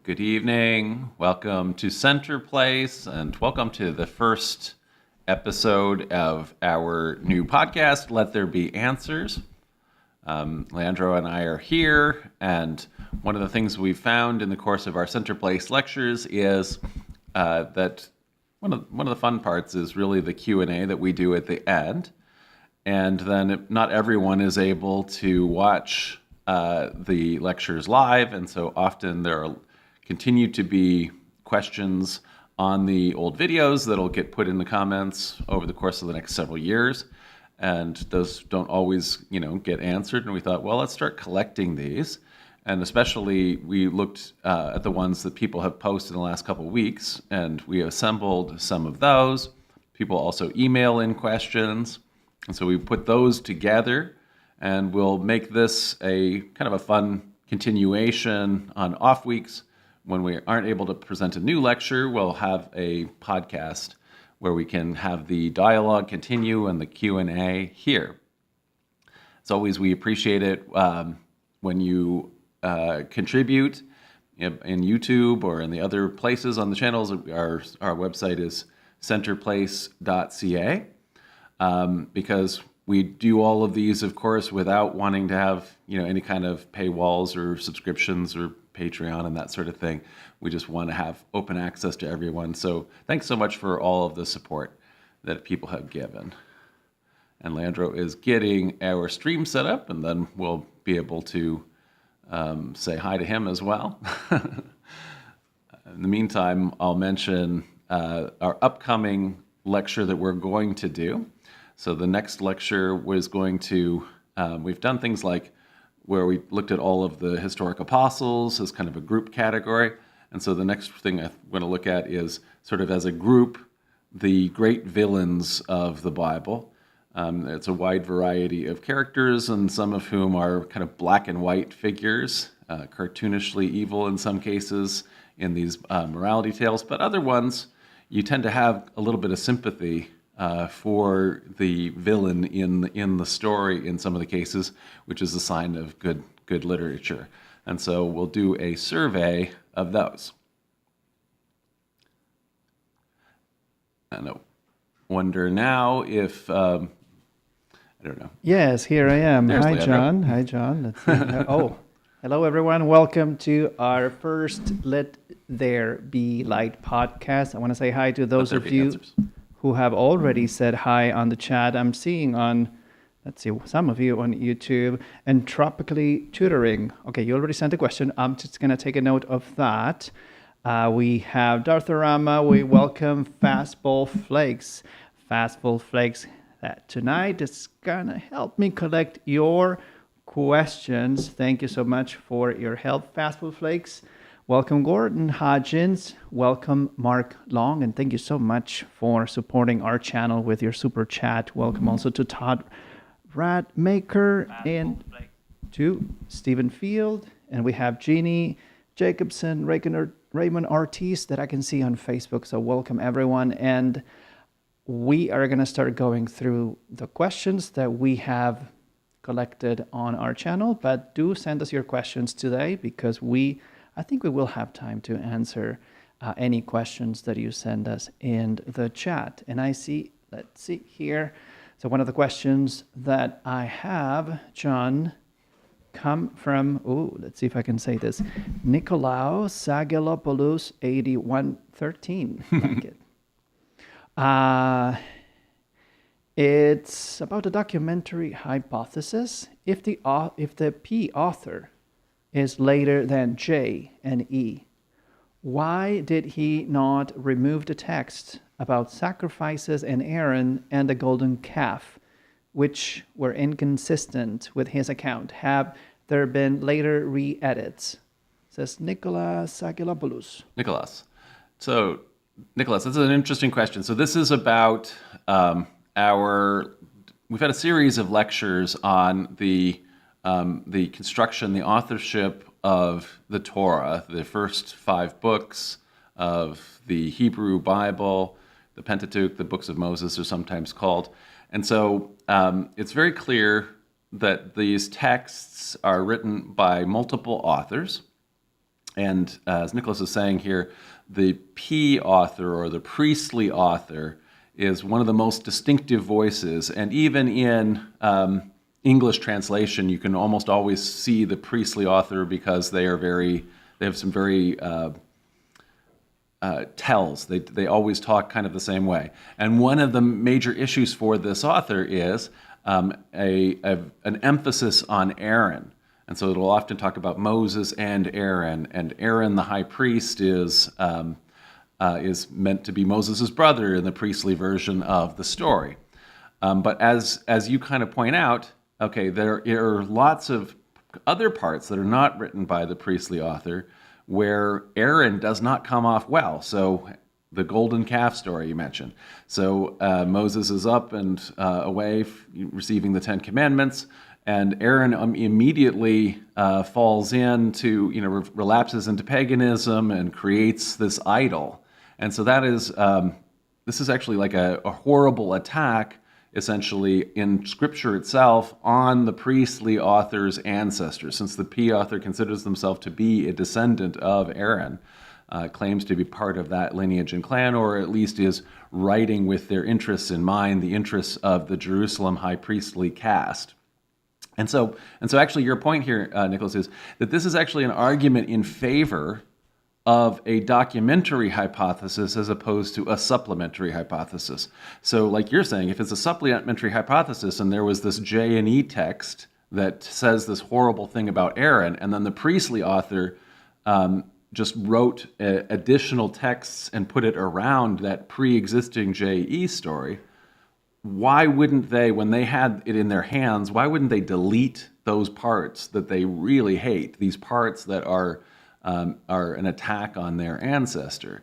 Good evening. Welcome to Center Place, and welcome to the first episode of our new podcast, Let There Be Answers. Leandro and I are here, and one of the things we've found in the course of our Center Place lectures is that one of the fun parts is really the Q&A that we do at the end. And then not everyone is able to watch the lectures live, and so often there continue to be questions on the old videos that'll get put in the comments over the course of the next several years, and those don't always, get answered. And we thought, well, let's start collecting these, and especially we looked at the ones that people have posted in the last couple of weeks, and we assembled some of those. People also email in questions, and so we put those together, and we'll make this a kind of a fun continuation on off weeks. When we aren't able to present a new lecture, we'll have a podcast where we can have the dialogue continue and the Q&A here. As always, we appreciate it when you contribute in YouTube or in the other places on the channels. Our website is centerplace.ca because we do all of these, of course, without wanting to have any kind of paywalls or subscriptions or Patreon and that sort of thing. We just want to have open access to everyone. So thanks so much for all of the support that people have given. And Leandro is getting our stream set up, and then we'll be able to say hi to him as well. In the meantime, I'll mention our upcoming lecture that we're going to do. So the next lecture was going to, we've done things like where we looked at all of the historic apostles as kind of a group category. And so the next thing I'm going to look at is sort of as a group, the great villains of the Bible. It's a wide variety of characters, and some of whom are kind of black and white figures, cartoonishly evil in some cases in these morality tales. But other ones, you tend to have a little bit of sympathy for the villain in the story in some of the cases, which is a sign of good literature. And so we'll do a survey of those. And I wonder now if, I don't know. Yes, here I am. There's Hi, Leandro. John. Hi, John. Let's see. Oh, hello, everyone. Welcome to our first Let There Be Light podcast. I want to say hi to those of you who have already said hi on the chat. I'm seeing on, let's see, some of you on YouTube, and Tropically Tutoring. Okay, you already sent a question. I'm just going to take a note of that. We have Dartharama. We welcome Fastball Flakes. Fastball Flakes that tonight is going to help me collect your questions. Thank you so much for your help, Fastball Flakes. Welcome, Gordon Hodgins. Welcome, Mark Long. And thank you so much for supporting our channel with your super chat. Welcome also to Todd Radmaker and to Stephen Field. And we have Jeannie Jacobson, Raymond Ortiz that I can see on Facebook. So welcome, everyone. And we are going to start going through the questions that we have collected on our channel. But do send us your questions today because I think we will have time to answer any questions that you send us in the chat. And let's see here. So one of the questions that I have, John, come from, let's see if I can say this, Nikolaos Sagelopoulos 8113. Like it. It's about a documentary hypothesis. If the P author is later than J and E, why did he not remove the text about sacrifices and Aaron and the golden calf, which were inconsistent with his account? Have there been later re-edits? Says Nicholas Sagelopoulos. Nicholas. So, Nicholas, that's an interesting question. So this is about we've had a series of lectures on the construction, the authorship of the Torah, the first 5 books of the Hebrew Bible, the Pentateuch, the books of Moses are sometimes called. And so it's very clear that these texts are written by multiple authors. And as Nicholas is saying here, the P author or the priestly author is one of the most distinctive voices. And even in English translation, you can almost always see the priestly author because they have some very tells. They always talk kind of the same way. And one of the major issues for this author is an emphasis on Aaron. And so it will often talk about Moses and Aaron, the high priest, is meant to be Moses' brother in the priestly version of the story. But as you kind of point out, okay, there are lots of other parts that are not written by the priestly author where Aaron does not come off well. So the golden calf story you mentioned. So Moses is up and away receiving the Ten Commandments, and Aaron immediately falls into, relapses into paganism and creates this idol. And so that is, this is actually like a horrible attack, essentially, in Scripture itself on the priestly author's ancestors, since the P author considers himself to be a descendant of Aaron, claims to be part of that lineage and clan, or at least is writing with their interests in mind, the interests of the Jerusalem high priestly caste. And so actually your point here, Nicholas, is that this is actually an argument in favor of a documentary hypothesis as opposed to a supplementary hypothesis. So like you're saying, if it's a supplementary hypothesis and there was this J&E text that says this horrible thing about Aaron, and then the priestly author just wrote additional texts and put it around that pre-existing J.E. story, why wouldn't they, when they had it in their hands, why wouldn't they delete those parts that they really hate, these parts that are an attack on their ancestor?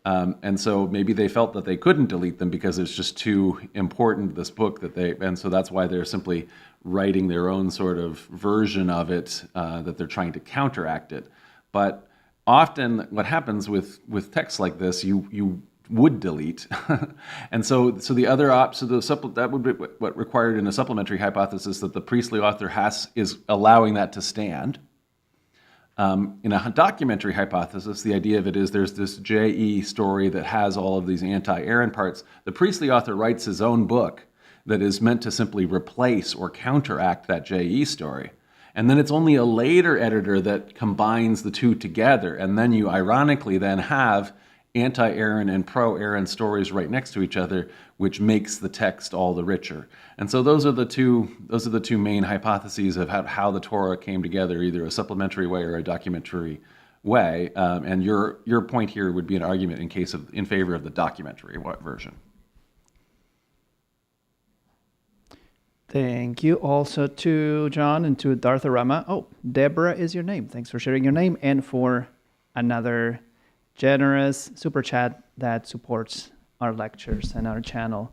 And so maybe they felt that they couldn't delete them because it's just too important, this book, and so that's why they're simply writing their own sort of version of it, that they're trying to counteract it. But often what happens with texts like this, you would delete. And so the other that would be what required in a supplementary hypothesis, that the priestly author is allowing that to stand. In a documentary hypothesis, the idea of it is there's this J.E. story that has all of these anti-Aaron parts. The priestly author writes his own book that is meant to simply replace or counteract that J.E. story. And then it's only a later editor that combines the two together. And then you ironically then have anti-Aaron and pro-Aaron stories right next to each other, which makes the text all the richer. And so those are the two main hypotheses of how the Torah came together, either a supplementary way or a documentary way. And your point here would be an argument in favor of the documentary version. Thank you also to John and to Dartharama. Oh, Deborah is your name. Thanks for sharing your name and for another generous super chat that supports our lectures and our channel.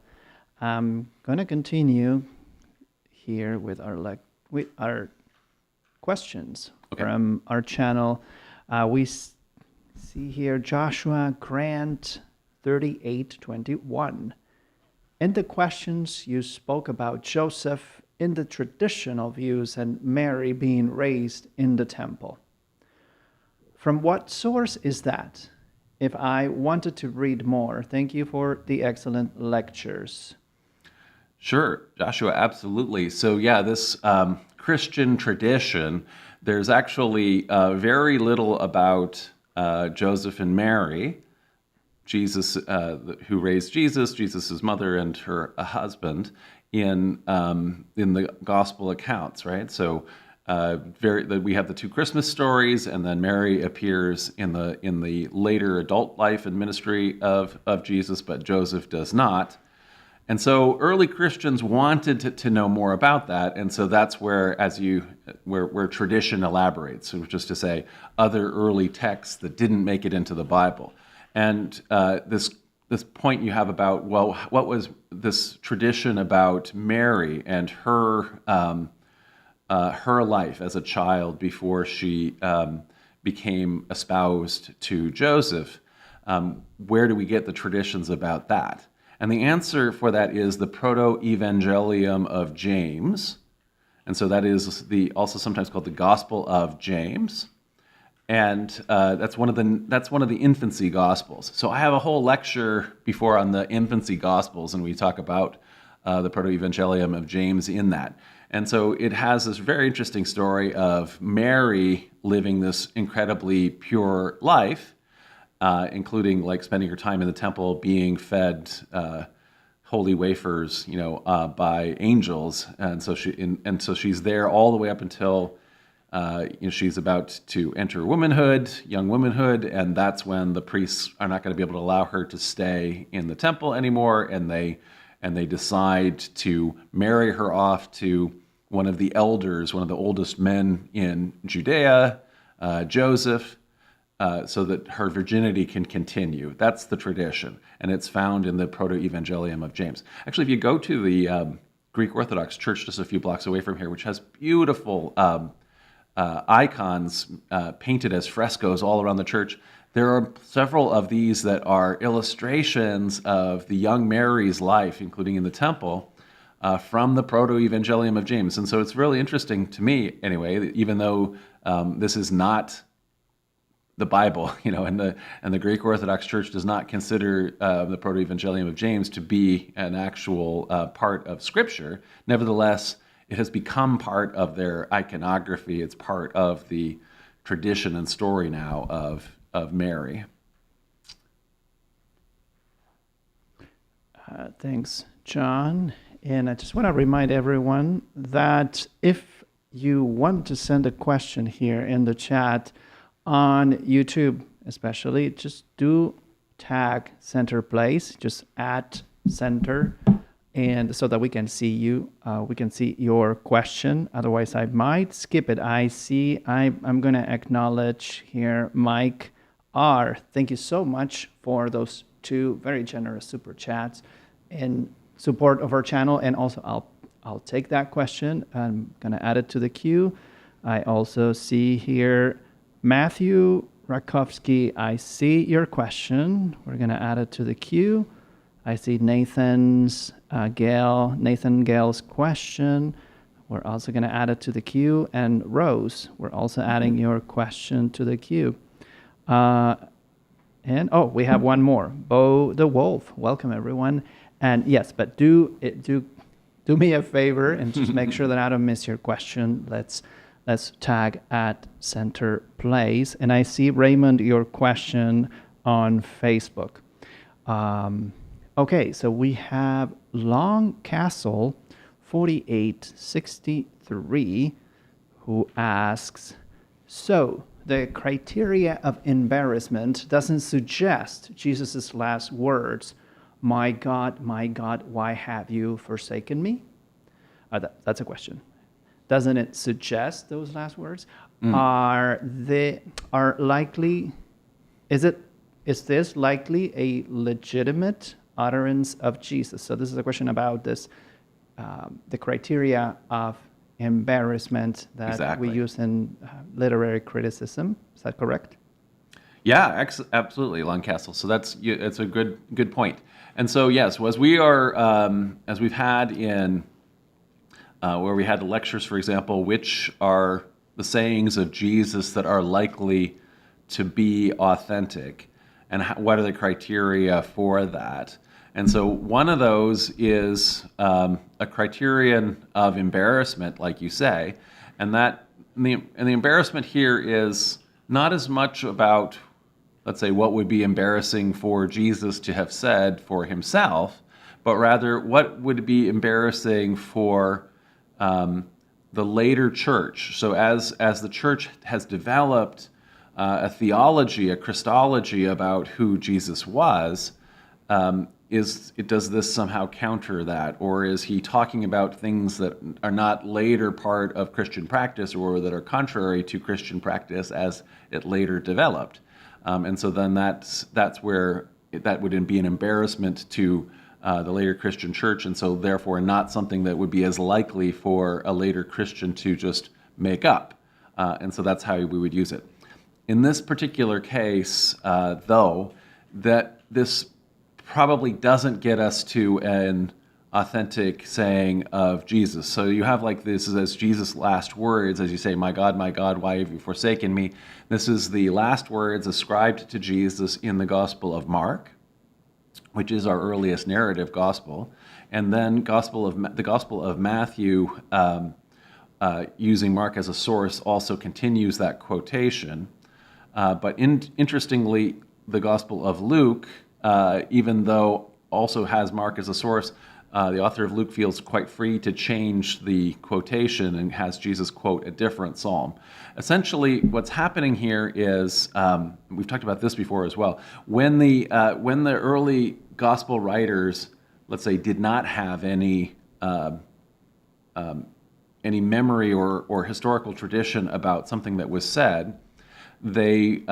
I'm going to continue here with our questions from our channel. We see here Joshua Grant 3821. In the questions you spoke about Joseph in the traditional views and Mary being raised in the temple. From what source is that? If I wanted to read more, thank you for the excellent lectures. Sure, Joshua, absolutely. So yeah, this Christian tradition, there's actually very little about Joseph and Mary, Jesus, who raised Jesus, Jesus's mother and her husband, in the gospel accounts, right? So we have the two Christmas stories, and then Mary appears in the later adult life and ministry of Jesus, but Joseph does not. And so early Christians wanted to know more about that, and so that's where tradition elaborates, which is to say, other early texts that didn't make it into the Bible. And this point you have about, well, what was this tradition about Mary and her life as a child before she became espoused to Joseph? Where do we get the traditions about that? And the answer for that is the Proto-Evangelium of James. And so that is also sometimes called the Gospel of James. and that's one of the infancy gospels. So I have a whole lecture before on the infancy gospels, and we talk about the Proto-Evangelium of James in that. And so it has this very interesting story of Mary living this incredibly pure life, including like spending her time in the temple, being fed holy wafers, by angels, and so she's there all the way up until she's about to enter womanhood, young womanhood, and that's when the priests are not going to be able to allow her to stay in the temple anymore, and they decide to marry her off to one of the elders, one of the oldest men in Judea, Joseph, so that her virginity can continue. That's the tradition, and it's found in the Proto-Evangelium of James. Actually, if you go to the Greek Orthodox Church just a few blocks away from here, which has beautiful icons painted as frescoes all around the church, there are several of these that are illustrations of the young Mary's life, including in the temple, from the Proto-Evangelium of James. And so it's really interesting to me, anyway, even though this is not the Bible, and the Greek Orthodox Church does not consider the Proto-Evangelium of James to be an actual part of Scripture. Nevertheless, it has become part of their iconography. It's part of the tradition and story now of Mary. Thanks, John. And I just want to remind everyone that if you want to send a question here in the chat on YouTube, especially, just do tag Center Place, just at Center, and so that we can see you, we can see your question. Otherwise, I might skip it. I'm going to acknowledge here Mike R. Thank you so much for those 2 very generous super chats in support of our channel. And also, I'll take that question. I'm going to add it to the queue. I also see here Matthew Rakowski. I see your question. We're going to add it to the queue. I see Nathan Gale's question. We're also going to add it to the queue. And Rose, we're also adding your question to the queue. We have one more. Bo the Wolf. Welcome, everyone. And yes, but do me a favor and just make sure that I don't miss your question. Let's tag at Center Place. And I see, Raymond, your question on Facebook. Okay, so we have Long Castle 4863 who asks, so the criteria of embarrassment doesn't suggest Jesus' last words, my God, why have you forsaken me? That's a question. Doesn't it suggest those last words? Are likely? Is this likely a legitimate utterance of Jesus? So this is a question about this, the criteria of embarrassment that we use in literary criticism. Is that correct? Yeah, absolutely, Long Castle. So that's a good point. And so yes, as we've had in where we had the lectures, for example, which are the sayings of Jesus that are likely to be authentic, and what are the criteria for that? And so one of those is a criterion of embarrassment, like you say, and the embarrassment here is not as much about, let's say, what would be embarrassing for Jesus to have said for himself, but rather what would be embarrassing for the later church. So as the church has developed a theology, a Christology about who Jesus was, does this somehow counter that, or is he talking about things that are not later part of Christian practice or that are contrary to Christian practice as it later developed? And so then that's where that would be an embarrassment to the later Christian church, and so therefore not something that would be as likely for a later Christian to just make up. And so that's how we would use it. In this particular case, though, that this probably doesn't get us to an authentic saying of Jesus. So you have like this is as Jesus' last words, as you say, my God, why have you forsaken me? This is the last words ascribed to Jesus in the Gospel of Mark, which is our earliest narrative gospel. And then the Gospel of Matthew, using Mark as a source, also continues that quotation. But interestingly, the Gospel of Luke, even though also has Mark as a source, the author of Luke feels quite free to change the quotation and has Jesus quote a different psalm. Essentially, what's happening here is, we've talked about this before as well, when the early gospel writers, let's say, did not have any memory or historical tradition about something that was said, they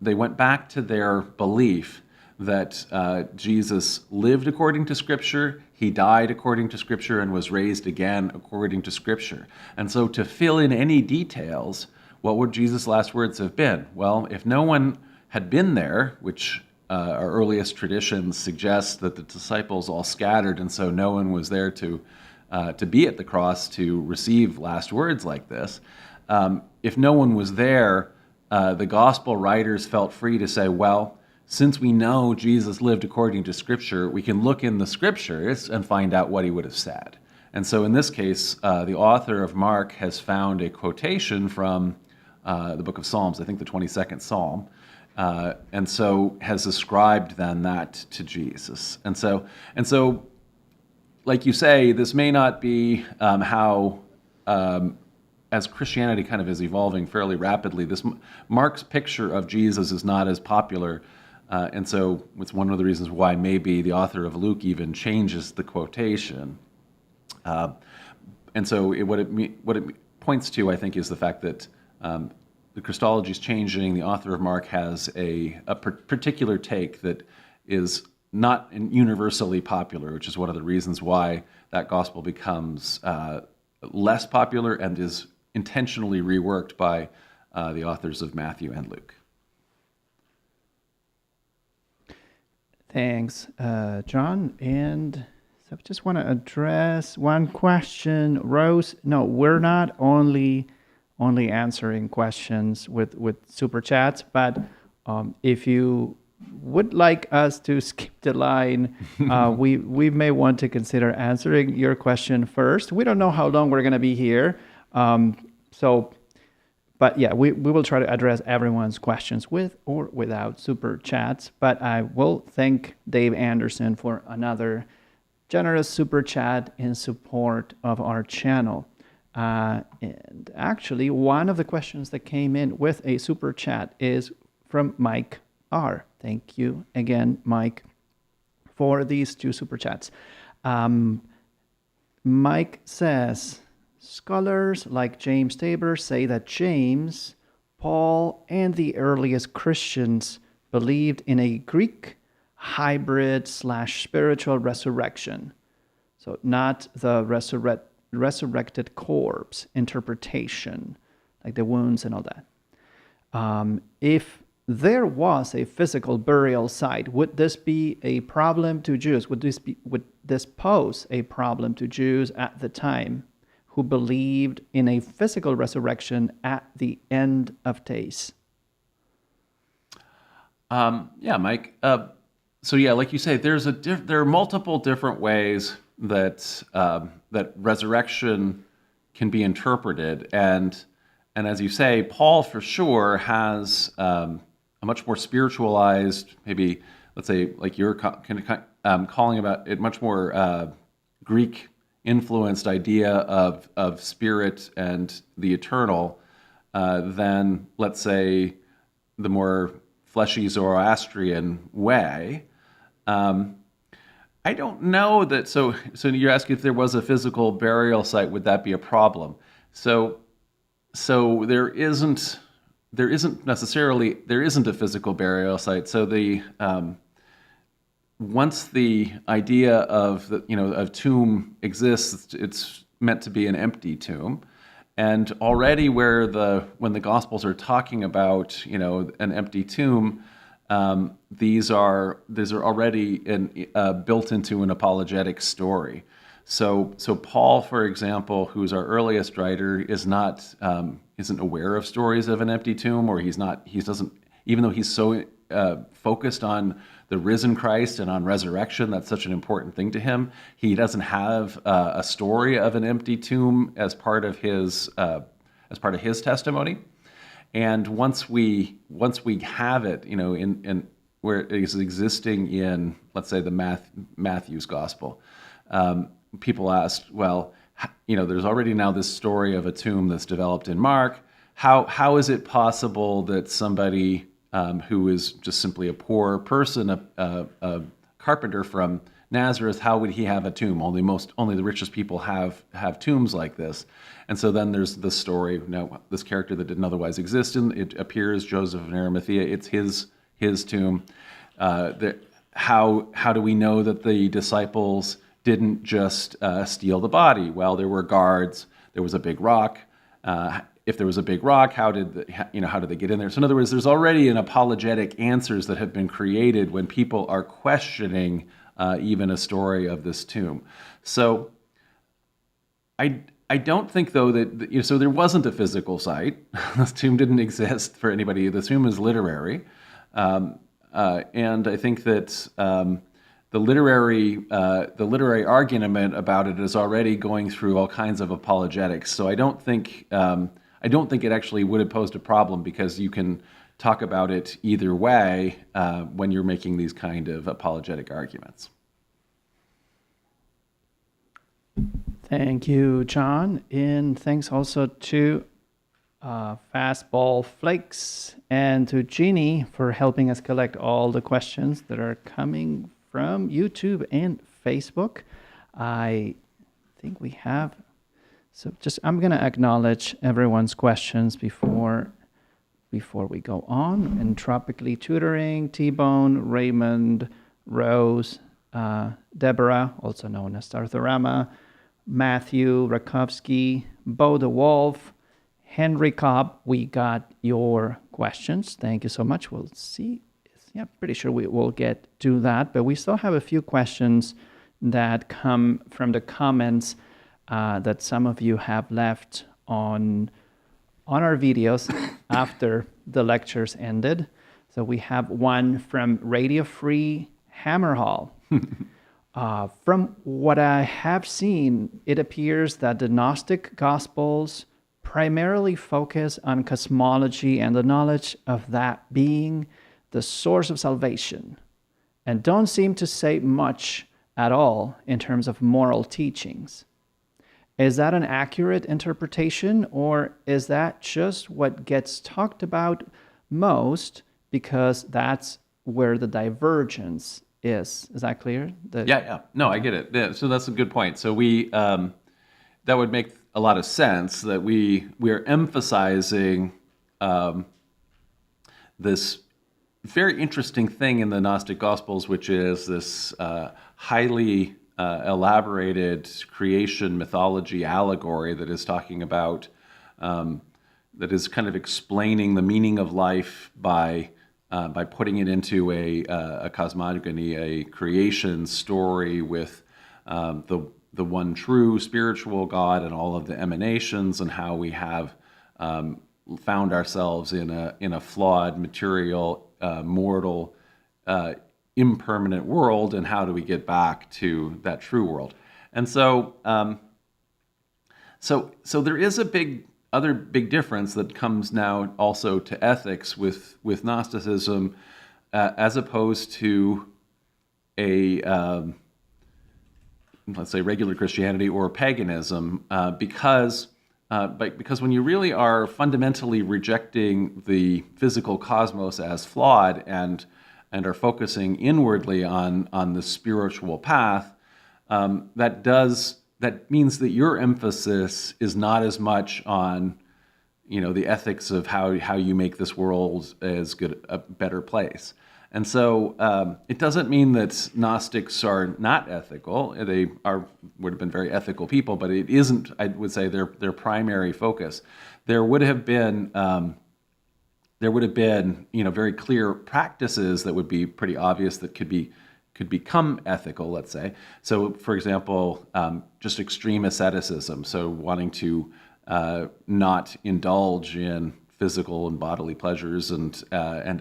went back to their belief that Jesus lived according to Scripture, he died according to Scripture, and was raised again according to Scripture. And so to fill in any details, what would Jesus' last words have been? Well, if no one had been there, which our earliest traditions suggest that the disciples all scattered, and so no one was there to be at the cross to receive last words like this. If no one was there, the gospel writers felt free to say, well, since we know Jesus lived according to Scripture, we can look in the Scriptures and find out what he would have said. And so in this case, the author of Mark has found a quotation from the book of Psalms, I think the 22nd Psalm, and so has ascribed then that to Jesus. And so, like you say, this may not be how, as Christianity kind of is evolving fairly rapidly, this Mark's picture of Jesus is not as popular. And so it's one of the reasons why maybe the author of Luke even changes the quotation. And so what it points to, I think, is the fact that the Christology is changing. The author of Mark has a particular take that is not universally popular, which is one of the reasons why that gospel becomes less popular and is intentionally reworked by the authors of Matthew and Luke. Thanks, John. And so I just want to address one question. Rose, no, we're not only answering questions with super chats, but if you would like us to skip the line, we may want to consider answering your question first. We don't know how long we're going to be here. But yeah, we will try to address everyone's questions with or without super chats. But I will thank Dave Anderson for another generous super chat in support of our channel. And actually, one of the questions that came in with a super chat is from Mike R. Thank you again, Mike, for these two super chats. Mike says, scholars like James Tabor say that James, Paul, and the earliest Christians believed in a Greek hybrid / spiritual resurrection. So not the resurrected corpse interpretation, like the wounds and all that. If there was a physical burial site, would this be a problem to Jews? Would this pose a problem to Jews at the time who believed in a physical resurrection at the end of days? Yeah, Mike. So yeah, like you say, there are multiple different ways that that resurrection can be interpreted, and as you say, Paul for sure has a much more spiritualized, maybe let's say like you're calling about it, much more Greek influenced idea of spirit and the eternal than, let's say, the more fleshy Zoroastrian way. I don't know that. So you're asking if there was a physical burial site, would that be a problem? So there isn't a physical burial site. So once the idea of of tomb exists, it's meant to be an empty tomb. And already when the Gospels are talking about an empty tomb, these are already built into an apologetic story. So Paul, for example, who's our earliest writer, isn't aware of stories of an empty tomb, or he doesn't, even though he's so focused on the risen Christ and on resurrection, that's such an important thing to him. He doesn't have a story of an empty tomb as part of his testimony. And once we have it, in where it is existing in, let's say, the Matthew's gospel, people asked, well, there's already now this story of a tomb that's developed in Mark. How is it possible that somebody who is just simply a poor person, a carpenter from Nazareth, how would he have a tomb? Only the richest people have tombs like this. And so then there's the story. Now, this character that didn't otherwise exist, it appears, Joseph of Arimathea. It's his tomb. How do we know that the disciples didn't just steal the body? Well, there were guards. There was a big rock. If there was a big rock, how did they get in there? So in other words, there's already an apologetic answers that have been created when people are questioning even a story of this tomb. So I don't think, though, that so there wasn't a physical site. This tomb didn't exist for anybody. The tomb is literary, and I think that the literary argument about it is already going through all kinds of apologetics. So I don't think it actually would have posed a problem, because you can talk about it either way when you're making these kind of apologetic arguments. Thank you, John. And thanks also to Fastball Flakes and to Jeannie for helping us collect all the questions that are coming from YouTube and Facebook. I think we have... So I'm going to acknowledge everyone's questions before we go on. Entropically Tutoring, T-Bone, Raymond, Rose, Deborah, also known as Tartharama, Matthew Rakowski, Bo the Wolf, Henry Cobb. We got your questions. Thank you so much. We'll see. Yeah, pretty sure we will get to that. But we still have a few questions that come from the comments that some of you have left on our videos after the lectures ended. So we have one from Radio Free Hammerhall. From what I have seen, it appears that the Gnostic Gospels primarily focus on cosmology and the knowledge of that being the source of salvation, and don't seem to say much at all in terms of moral teachings. Is that an accurate interpretation, or is that just what gets talked about most because that's where the divergence is? Is that clear? Yeah. No, I get it. Yeah, so that's a good point. So that would make a lot of sense that we are emphasizing this very interesting thing in the Gnostic Gospels, which is this highly elaborated creation mythology allegory that is talking about, that is kind of explaining the meaning of life by putting it into a cosmogony, a creation story with the one true spiritual God and all of the emanations, and how we have found ourselves in a flawed, material, mortal, impermanent world, and how do we get back to that true world? And so there is other big difference that comes now also to ethics with Gnosticism, as opposed to let's say regular Christianity or paganism, because when you really are fundamentally rejecting the physical cosmos as flawed and are focusing inwardly on the spiritual path, that means that your emphasis is not as much on, the ethics of how you make this world a better place. And so it doesn't mean that Gnostics are not ethical. They would have been very ethical people, but it isn't, I would say, their primary focus. There would have been there would have been, very clear practices that would be pretty obvious that could become ethical, let's say. So, for example, just extreme asceticism, so wanting to not indulge in physical and bodily pleasures and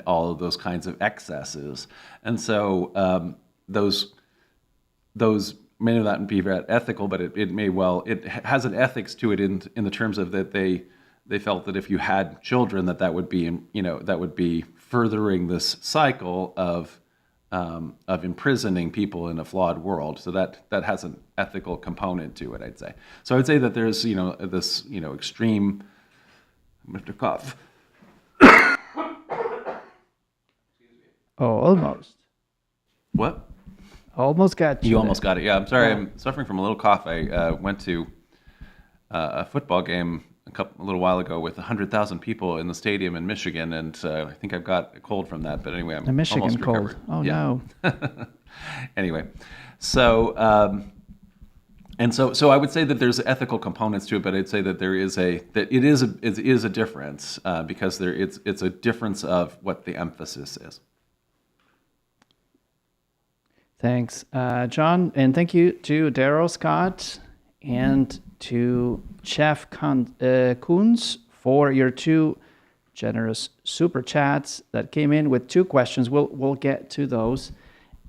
all of those kinds of excesses. And so those may not be very ethical, but it has an ethics to it in the terms of that they felt that if you had children, that would be furthering this cycle of imprisoning people in a flawed world. So that has an ethical component to it, I'd say. So I'd say that there's this extreme. I'm going to cough. Oh, almost. What? Almost got you. You almost got it. Yeah, I'm sorry. I'm suffering from a little cough. I went to a football game a little while ago with 100,000 people in the stadium in Michigan, and I think I've got a cold from that. But anyway, I'm a Michigan almost cold. recovered. Oh no. Anyway, so so I would say that there's ethical components to it, but I'd say that it is a difference because it's a difference of what the emphasis is. Thanks, John, and thank you to Daryl Scott and to Chef Kunz for your 2 generous super chats that came in with 2 questions. We'll get to those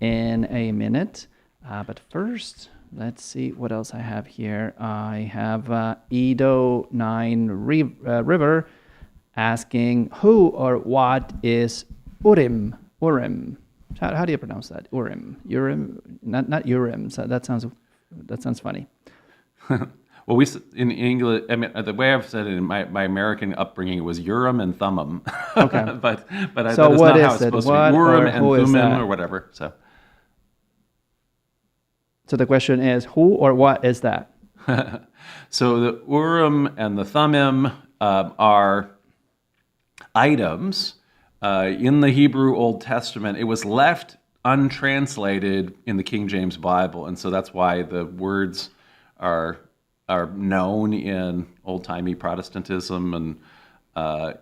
in a minute, but first, let's see what else I have here. I have Edo9 River asking who or what is Urim? How do you pronounce that? Urim, not Urim. So that sounds funny. Well, we in English. I mean, the way I've said it in my American upbringing, it was Urim and Thummim. Okay, but so that is what not is how it's it? supposed What to be. Urim or and who is Thummim that? or whatever. So the question is, who or what is that? So the Urim and the Thummim are items in the Hebrew Old Testament. It was left untranslated in the King James Bible, and so that's why the words are known in old-timey Protestantism and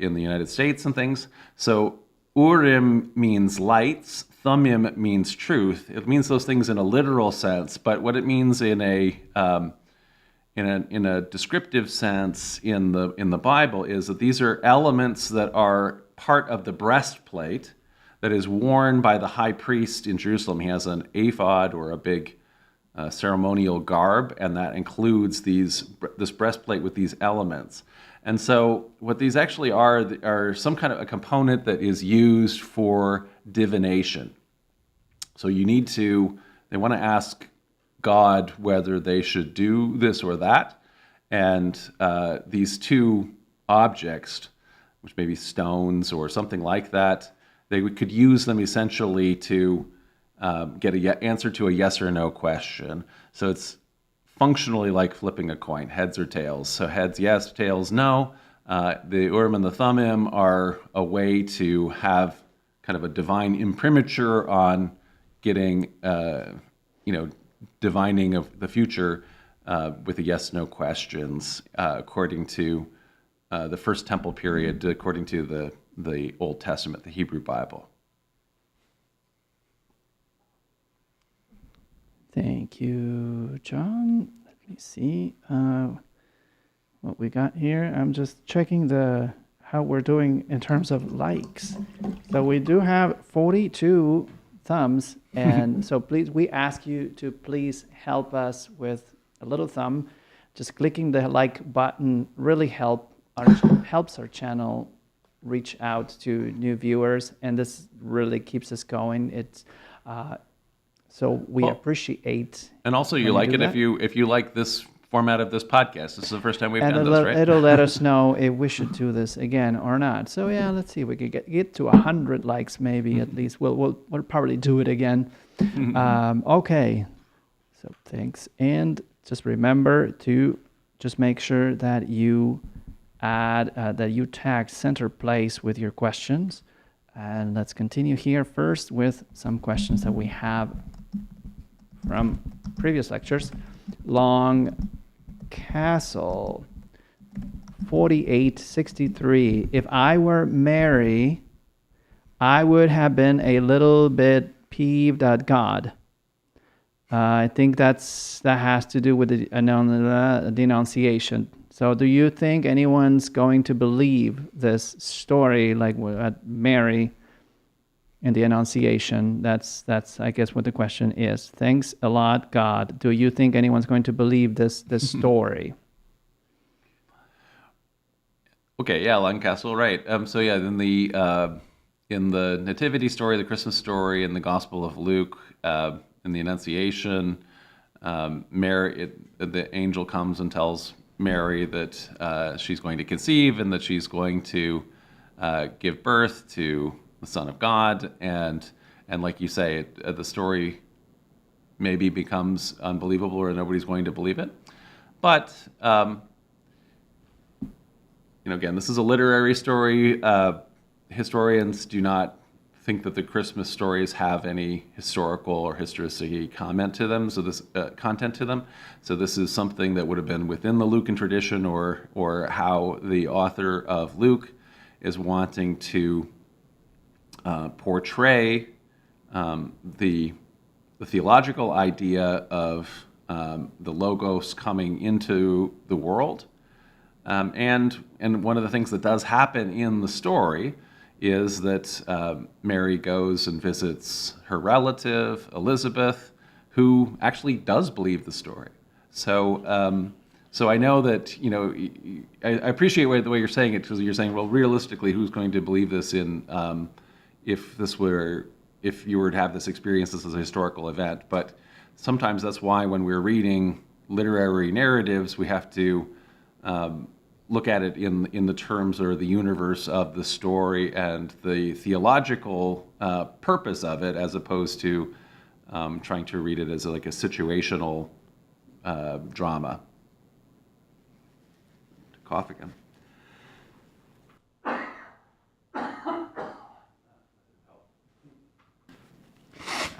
in the United States and things. So Urim means lights, Thummim means truth. It means those things in a literal sense, but what it means in a descriptive sense in the Bible is that these are elements that are part of the breastplate that is worn by the high priest in Jerusalem. He has an ephod or a big ceremonial garb, and that includes this breastplate with these elements. And so what these actually are some kind of a component that is used for divination. So they want to ask God whether they should do this or that. And these 2 objects, which may be stones or something like that, they could use them essentially to get an answer to a yes or no question. So it's functionally like flipping a coin, heads or tails. So heads, yes, tails, no. The Urim and the Thummim are a way to have kind of a divine imprimatur on getting, divining of the future with the yes/no questions according to the First Temple period, according to the Old Testament, the Hebrew Bible. Thank you, John. Let me see what we got here. I'm just checking how we're doing in terms of likes. So we do have 42 thumbs, and so please, we ask you to please help us with a little thumb. Just clicking the like button really helps our channel reach out to new viewers, and this really keeps us going. It's so we appreciate. And also, you like it if you like this format of this podcast. This is the first time we've done this, right? It'll let us know if we should do this again or not. So yeah, let's see if we can get to 100 likes, maybe at least. We'll probably do it again. Okay. So thanks, and just remember to just make sure that you tag Center Place with your questions. And let's continue here first with some questions that we have from previous lectures. Long Castle 48:63. If I were Mary, I would have been a little bit peeved at God. I think that has to do with the Annunciation. So do you think anyone's going to believe this story like at Mary in the Annunciation? That's I guess what the question is. Thanks a lot, God. Do you think anyone's going to believe this story? Okay, yeah, Lancaster, right. So yeah, then in the Nativity story, the Christmas story, in the Gospel of Luke, in the Annunciation, the angel comes and tells Mary that she's going to conceive and that she's going to give birth to the Son of God, and like you say, the story maybe becomes unbelievable or nobody's going to believe it. But again, this is a literary story. Historians do not think that the Christmas stories have any historical or historicity content to them. So this is something that would have been within the Lucan tradition, or how the author of Luke is wanting to portray the theological idea of the Logos coming into the world. And one of the things that does happen in the story is that Mary goes and visits her relative, Elizabeth, who actually does believe the story. So I know that, I appreciate the way you're saying it, because you're saying, well, realistically, who's going to believe this if you were to have this experience, this is a historical event. But sometimes that's why when we're reading literary narratives, we have to look at it in the terms or the universe of the story and the theological purpose of it, as opposed to trying to read it as like a situational drama. Cough again.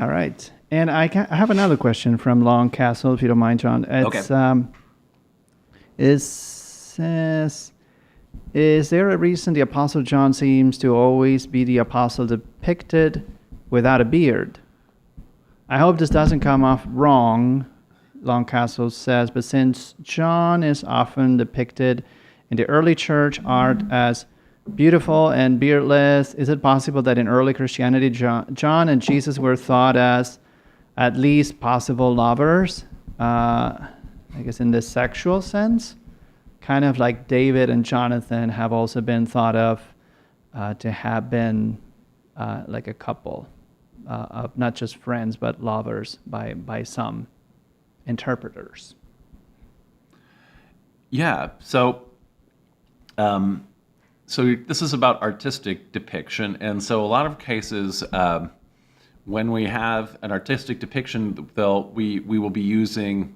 All right. And I have another question from Long Castle, if you don't mind, John. It's, okay. Is there a reason the Apostle John seems to always be the apostle depicted without a beard? I hope this doesn't come off wrong, Long Castle says, but since John is often depicted in the early church art as beautiful and beardless, is it possible that in early Christianity, John and Jesus were thought as at least possible lovers? I guess in the sexual sense? Kind of like David and Jonathan have also been thought of to have been like a couple of not just friends but lovers by some interpreters. Yeah. So this is about artistic depiction, and so a lot of cases when we have an artistic depiction, we will be using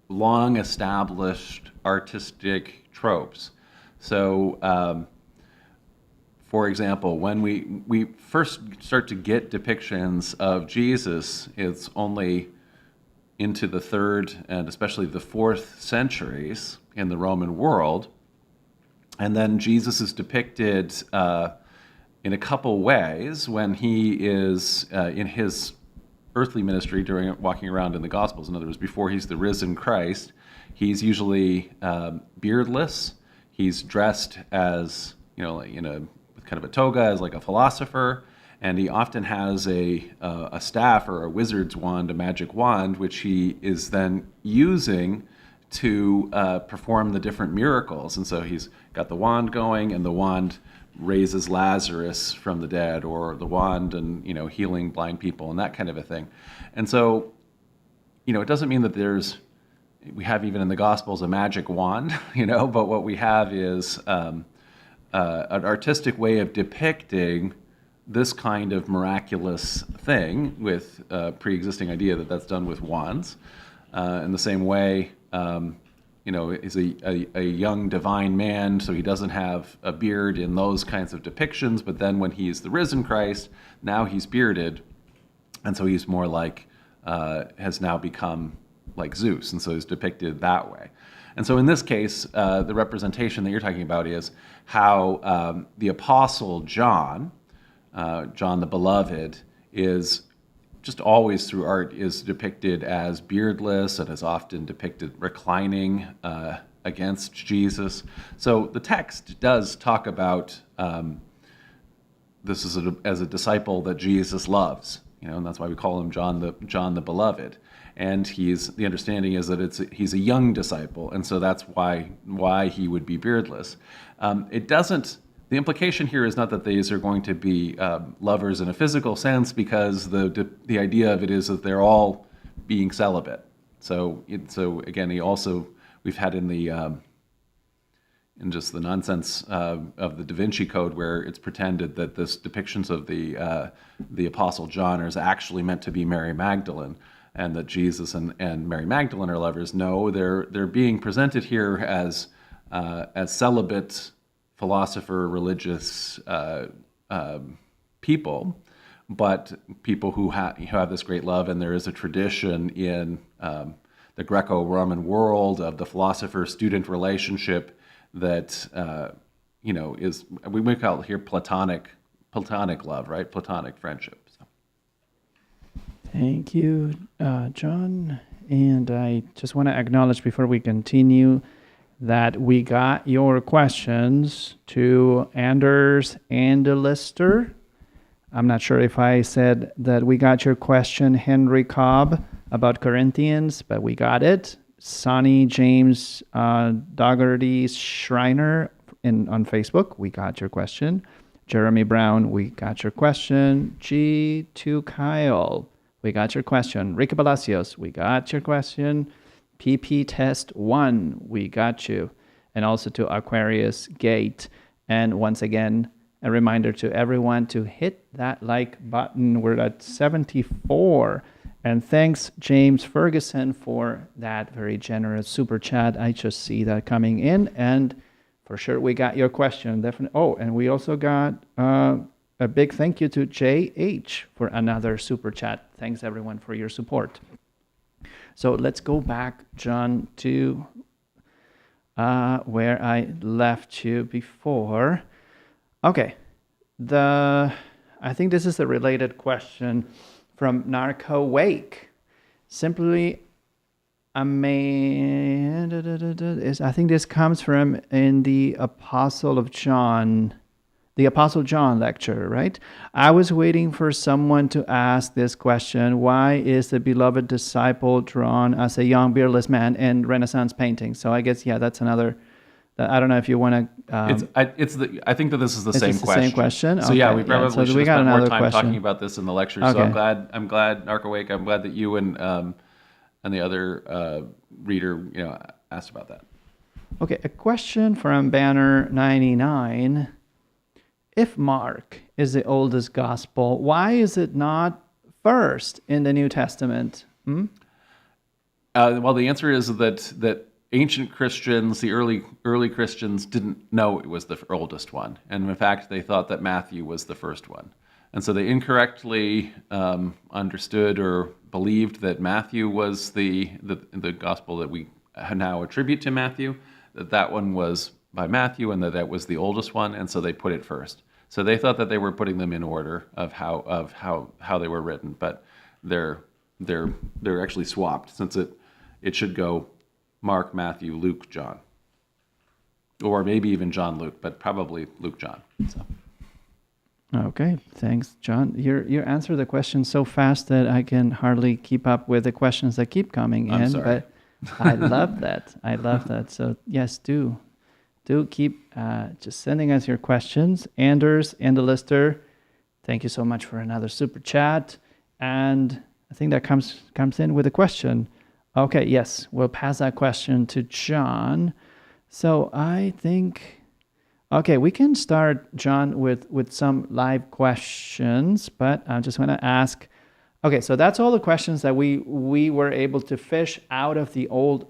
long established artistic tropes. So for example, when we first start to get depictions of Jesus, it's only into the 3rd and especially the 4th centuries in the Roman world. And then Jesus is depicted in a couple ways when he is in his earthly ministry during walking around in the Gospels. In other words, before he's the risen Christ, he's usually beardless. He's dressed as, with kind of a toga, as like a philosopher, and he often has a staff or a wizard's wand, a magic wand, which he is then using to perform the different miracles. And so he's got the wand going, and the wand raises Lazarus from the dead, or the wand and healing blind people and that kind of a thing. And so it doesn't mean that we have even in the Gospels a magic wand, but what we have is an artistic way of depicting this kind of miraculous thing with a pre-existing idea that that's done with wands. In the same way, is a young divine man, so he doesn't have a beard in those kinds of depictions, but then when he's the risen Christ, now he's bearded, and so he's more like, has now become like Zeus, and so he's depicted that way. And so in this case, the representation that you're talking about is how the Apostle John, John the Beloved, is just always through art is depicted as beardless and is often depicted reclining against Jesus. So the text does talk about this as a disciple that Jesus loves, and that's why we call him John the Beloved. And the understanding is that he's a young disciple, and so that's why he would be beardless. The implication here is not that these are going to be lovers in a physical sense, because the idea of it is that they're all being celibate. So again, we've had in just the nonsense of the Da Vinci Code, where it's pretended that this depictions of the Apostle John is actually meant to be Mary Magdalene, and that Jesus and Mary Magdalene are lovers. No, they're being presented here as celibate, philosopher, religious people, but people who have this great love. And there is a tradition in the Greco-Roman world of the philosopher-student relationship that is, we might call it here platonic love, right? Platonic friendship. So. Thank you, John. And I just want to acknowledge before we continue that we got your questions to Anders and Lister. I'm not sure if I said that we got your question, Henry Cobb, about Corinthians, but we got it. Sonny James Dougherty Schreiner on Facebook, we got your question. Jeremy Brown, we got your question. G2 Kyle, we got your question. Ricky Palacios, we got your question. PP Test 1, we got you. And also to Aquarius Gate. And once again, a reminder to everyone to hit that like button. We're at 74. And thanks, James Ferguson, for that very generous super chat. I just see that coming in. And for sure, we got your question. Definitely. Oh, and we also got a big thank you to JH for another super chat. Thanks, everyone, for your support. So let's go back, John, to where I left you before. Okay. I think this is a related question from Narco Wake. Simply, I think this comes from in the Apostle John lecture, right? I was waiting for someone to ask this question: why is the beloved disciple drawn as a young beardless man in Renaissance painting? So I guess, that's another. I don't know if you want to. I think that this is the same question. Same question. So okay, we probably should have spent more time talking about this in the lecture. So Okay. I'm glad, Narco Wake. I'm glad that you and the other reader, asked about that. Okay, a question from Banner 99. If Mark is the oldest gospel, why is it not first in the New Testament? Well, the answer is that ancient Christians, the early Christians, didn't know it was the oldest one, and in fact, they thought that Matthew was the first one, and so they incorrectly understood or believed that Matthew was the gospel that we now attribute to Matthew, that one was by Matthew, and that was the oldest one, and so they put it first. So they thought that they were putting them in order of how they were written, but they're actually swapped, since it should go Mark, Matthew, Luke, John, or maybe even John, Luke, but probably Luke, John. So. Okay, thanks, John. You answer the question so fast that I can hardly keep up with the questions that keep coming in. Sorry. But I love that. I love that. So yes, do keep just sending us your questions. Anders and the Lister, thank you so much for another super chat. And I think that comes in with a question. Okay, yes, we'll pass that question to John. So I think, okay, we can start, John, with some live questions, but I just want to ask, okay, so that's all the questions that we were able to fish out of the old,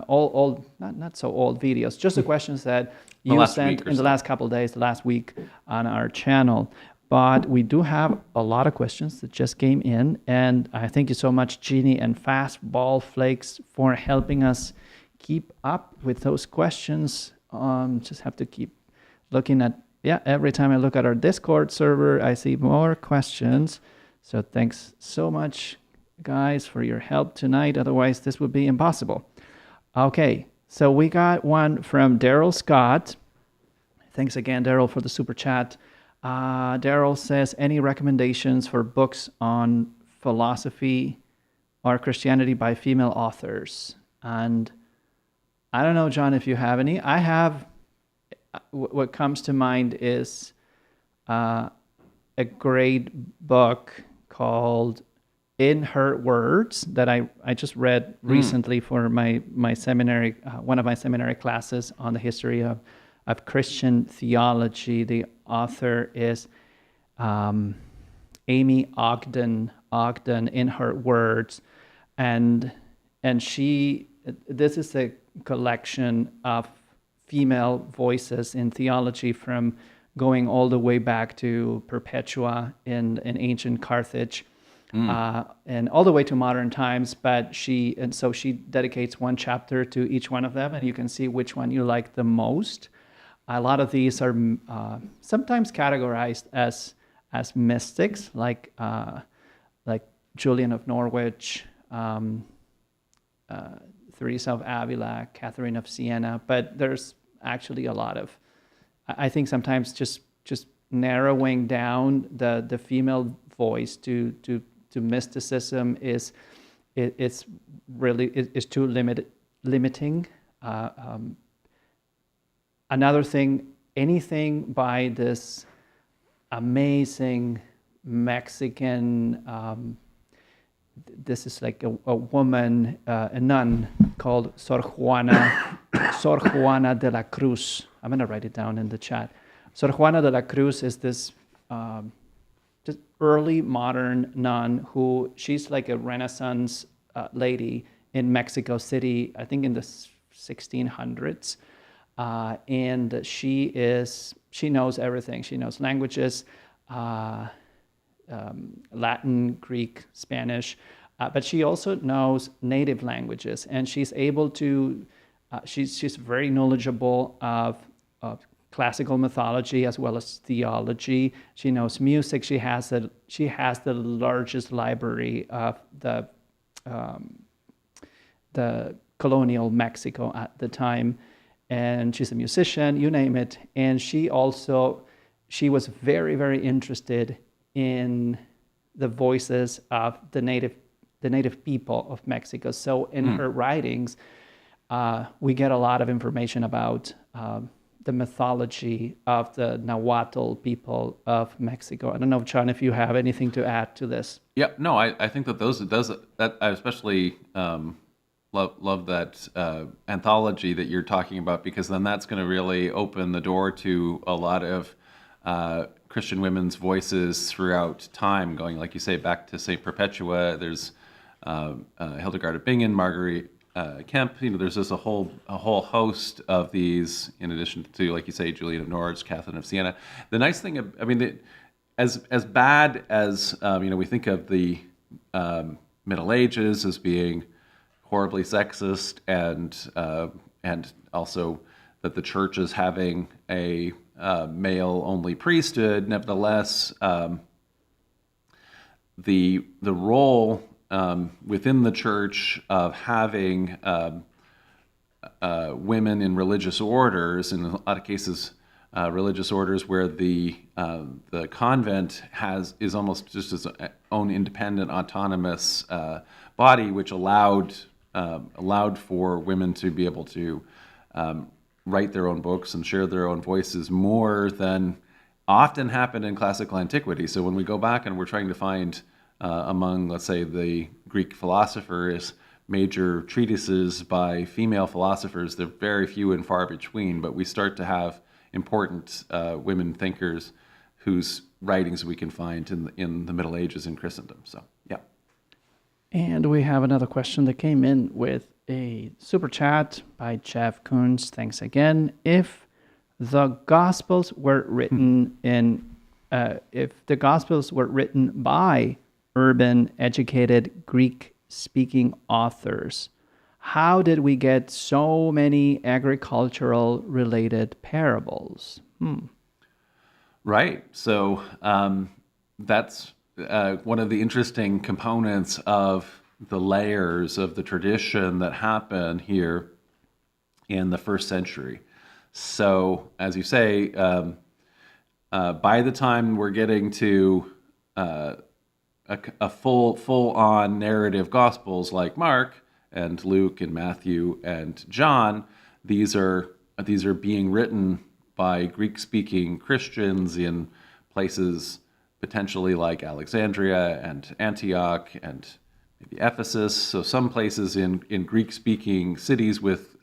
old, not so old videos, just the questions that you sent in the last couple of days, the last week on our channel. But we do have a lot of questions that just came in, and I thank you so much, Jeannie and Fastball Flakes, for helping us keep up with those questions. Just have to keep looking at, every time I look at our Discord server, I see more questions. So thanks so much, guys, for your help tonight. Otherwise, this would be impossible. Okay, so we got one from Daryl Scott. Thanks again, Daryl, for the super chat. Daryl says, any recommendations for books on philosophy or Christianity by female authors? And I don't know, John, if you have any. I have, what comes to mind is a great book called In Her Words that I just read recently for my seminary, one of my seminary classes on the history of Christian theology. The author is Amy Ogden, In Her Words. And this is a collection of female voices in theology from going all the way back to Perpetua in ancient Carthage, and all the way to modern times. But she dedicates one chapter to each one of them, and you can see which one you like the most. A lot of these are sometimes categorized as mystics, like Julian of Norwich, Teresa of Avila, Catherine of Siena. But there's actually a lot of, I think sometimes just narrowing down the female voice to mysticism is too limiting. Another thing, anything by this amazing Mexican, this is like a woman, a nun called Sor Juana de la Cruz. I'm going to write it down in the chat. Sor Juana de la Cruz is this just early modern nun who, she's like a Renaissance lady in Mexico City, I think in the 1600s. And she knows everything. She knows languages, Latin, Greek, Spanish, but she also knows native languages, and she's able to, she's very knowledgeable of classical mythology as well as theology. She knows music. She has the largest library of the colonial Mexico at the time. And she's a musician, you name it. And she was very, very interested in the voices of the native people of Mexico. So in her writings, we get a lot of information about the mythology of the Nahuatl people of Mexico. I don't know, John, if you have anything to add to this. Yeah, no, I think that I especially love that anthology that you're talking about, because then that's going to really open the door to a lot of Christian women's voices throughout time, going, like you say, back to St. Perpetua. There's Hildegard of Bingen, Marguerite Kemp. There's just a whole host of these, in addition to, like you say, Julian of Norwich, Catherine of Siena. The nice thing, as bad as we think of the Middle Ages as being horribly sexist, and also that the church is having a male-only priesthood. Nevertheless, the role within the church of having women in religious orders, in a lot of cases, religious orders where the convent is almost just its own independent, autonomous body, which allowed for women to be able to write their own books and share their own voices more than often happened in classical antiquity. So when we go back and we're trying to find among, let's say, the Greek philosophers, major treatises by female philosophers, they're very few and far between, but we start to have important women thinkers whose writings we can find in the Middle Ages in Christendom. So, yeah. And we have another question that came in with a super chat by Jeff Koons. Thanks again. If the Gospels were written by urban, educated, Greek-speaking authors, how did we get so many agricultural related parables? Right. So that's one of the interesting components of the layers of the tradition that happen here in the first century. So, as you say, by the time we're getting to a full-on narrative gospels like Mark and Luke and Matthew and John, these are being written by Greek-speaking Christians in places potentially like Alexandria and Antioch and maybe Ephesus. So some places in Greek-speaking cities with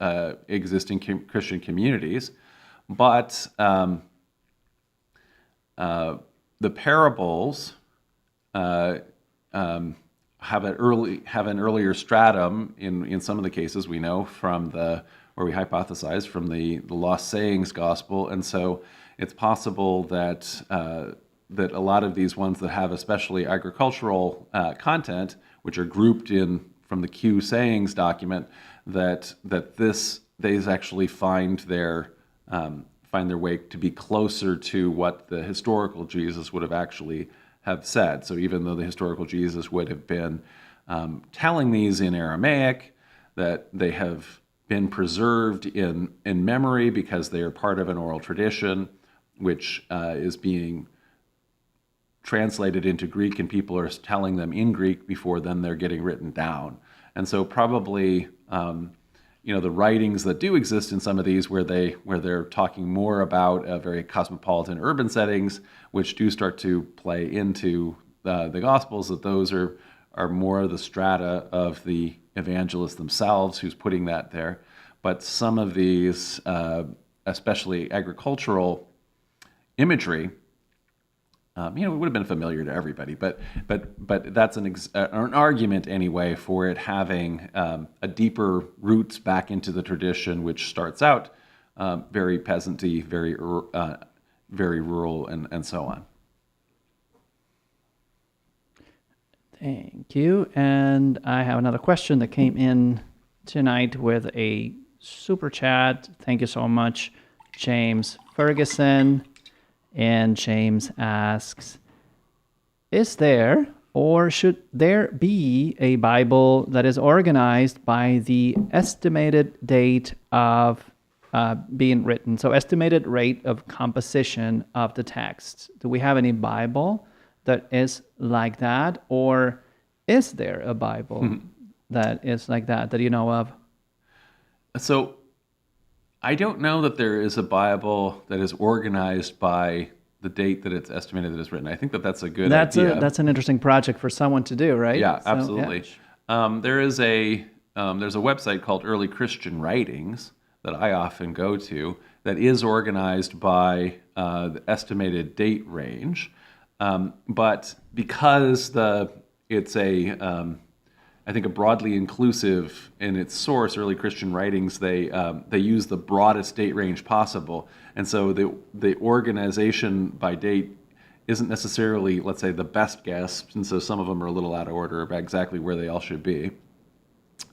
existing Christian communities. But the parables have an earlier stratum in some of the cases we know from where we hypothesize from the Lost Sayings Gospel, and so it's possible that that a lot of these ones that have especially agricultural content, which are grouped in from the Q Sayings document, that these actually find their way to be closer to what the historical Jesus would have actually have said. So even though the historical Jesus would have been telling these in Aramaic, that they have been preserved in memory because they are part of an oral tradition, which is being translated into Greek, and people are telling them in Greek before then they're getting written down. And so probably the writings that do exist in some of these where they're talking more about very cosmopolitan urban settings, which do start to play into the Gospels, that those are more the strata of the evangelists themselves who's putting that there. But some of these, especially agricultural imagery, it would have been familiar to everybody, but that's an argument anyway for it having a deeper roots back into the tradition, which starts out very peasanty, very rural, and so on. Thank you. And I have another question that came in tonight with a super chat. Thank you so much, James Ferguson. And James asks, is there or should there be a Bible that is organized by the estimated date of being written? So estimated rate of composition of the text. Do we have any Bible that is like that? Or is there a Bible that is like that you know of? So I don't know that there is a Bible that is organized by the date that it's estimated that it's written. I think that's a good idea. That's an interesting project for someone to do, right? Yeah, absolutely. Yeah. There's a website called Early Christian Writings that I often go to that is organized by the estimated date range. But because it's I think a broadly inclusive in its source, Early Christian Writings, they use the broadest date range possible, and so the organization by date isn't necessarily, let's say, the best guess, and so some of them are a little out of order about exactly where they all should be.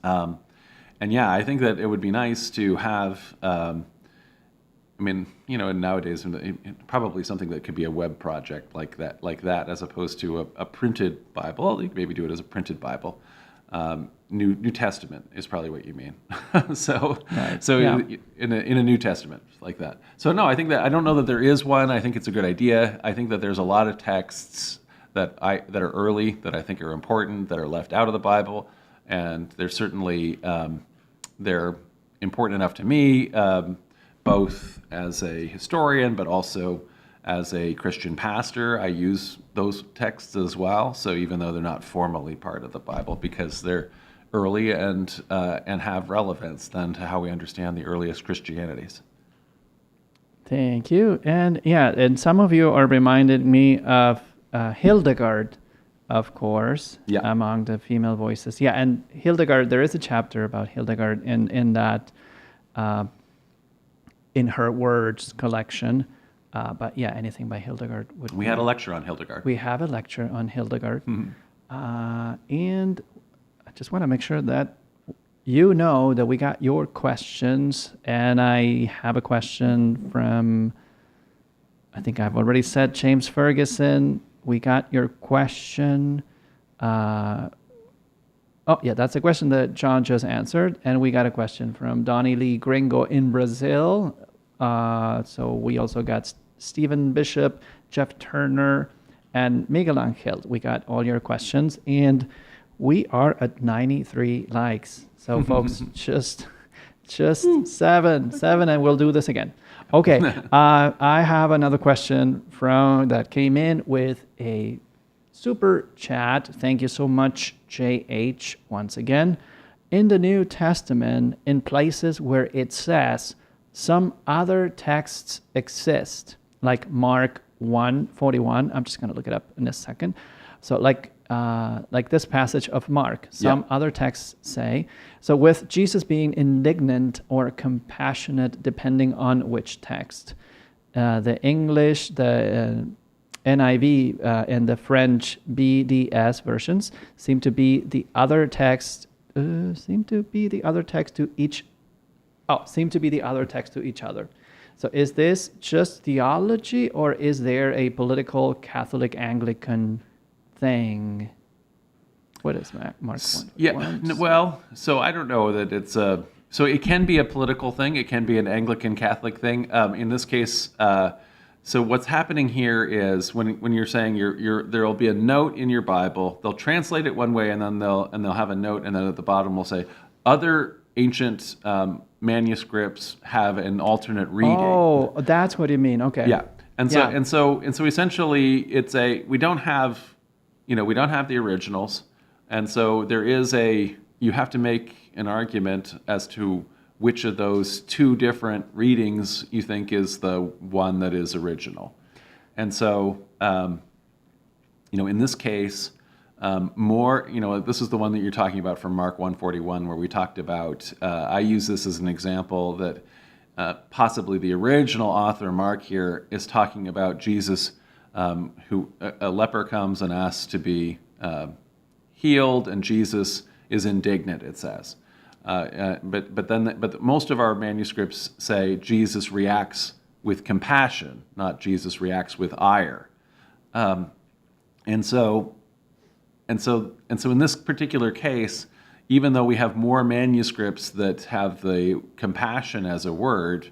And yeah, I think that it would be nice to have. Nowadays, probably something that could be a web project like that, as opposed to a printed Bible. You could maybe do it as a printed Bible. New Testament is probably what you mean. In a New Testament like that. So no, I think that I don't know that there is one. I think it's a good idea. I think that there's a lot of texts that are early that I think are important that are left out of the Bible, and they're certainly they're important enough to me, both as a historian but also as a Christian pastor. I use those texts as well. So even though they're not formally part of the Bible, because they're early and have relevance then to how we understand the earliest Christianities. Thank you. And some of you are reminded me of Hildegard, of course, among the female voices. Yeah, and Hildegard, there is a chapter about Hildegard in that, in her words collection. But yeah, anything by Hildegard would. We had a lecture on Hildegard. We have a lecture on Hildegard, and I just want to make sure that you know that we got your questions, and I have a question from, I think I've already said, James Ferguson. We got your question. Oh, yeah, that's a question that John just answered. And we got a question from Donnie Lee Gringo in Brazil. So we also got Stephen Bishop, Jeff Turner, and Miguel Angel. We got all your questions. And we are at 93 likes. So, folks, just seven, and we'll do this again. Okay, I have another question that came in with a super chat. Thank you so much, JH, once again. In the New Testament, in places where it says some other texts exist, like Mark 1:41. I'm just going to look it up in a second. So like this passage of Mark, some other texts say, so with Jesus being indignant or compassionate, depending on which text. The English, the NIV, and the French BDS versions seem to be the other text to each other. So is this just theology, or is there a political Catholic Anglican thing? What is Mark 1? Yeah, well, so I don't know that it's a... So it can be a political thing. It can be an Anglican Catholic thing. In this case, so what's happening here is when you're saying there will be a note in your Bible, they'll translate it one way, and then they'll have a note, and then at the bottom will say other ancient manuscripts have an alternate reading. Oh, that's what you mean. Okay. Yeah, and so essentially we don't have the originals, and so you have to make an argument as to which of those two different readings you think is the one that is original. And so, in this case, this is the one that you're talking about from Mark 1:41, where we talked about, I use this as an example that possibly the original author, Mark here, is talking about Jesus, who a leper comes and asks to be healed, and Jesus is indignant, it says. But most of our manuscripts say Jesus reacts with compassion, not Jesus reacts with ire. And so in this particular case, even though we have more manuscripts that have the compassion as a word,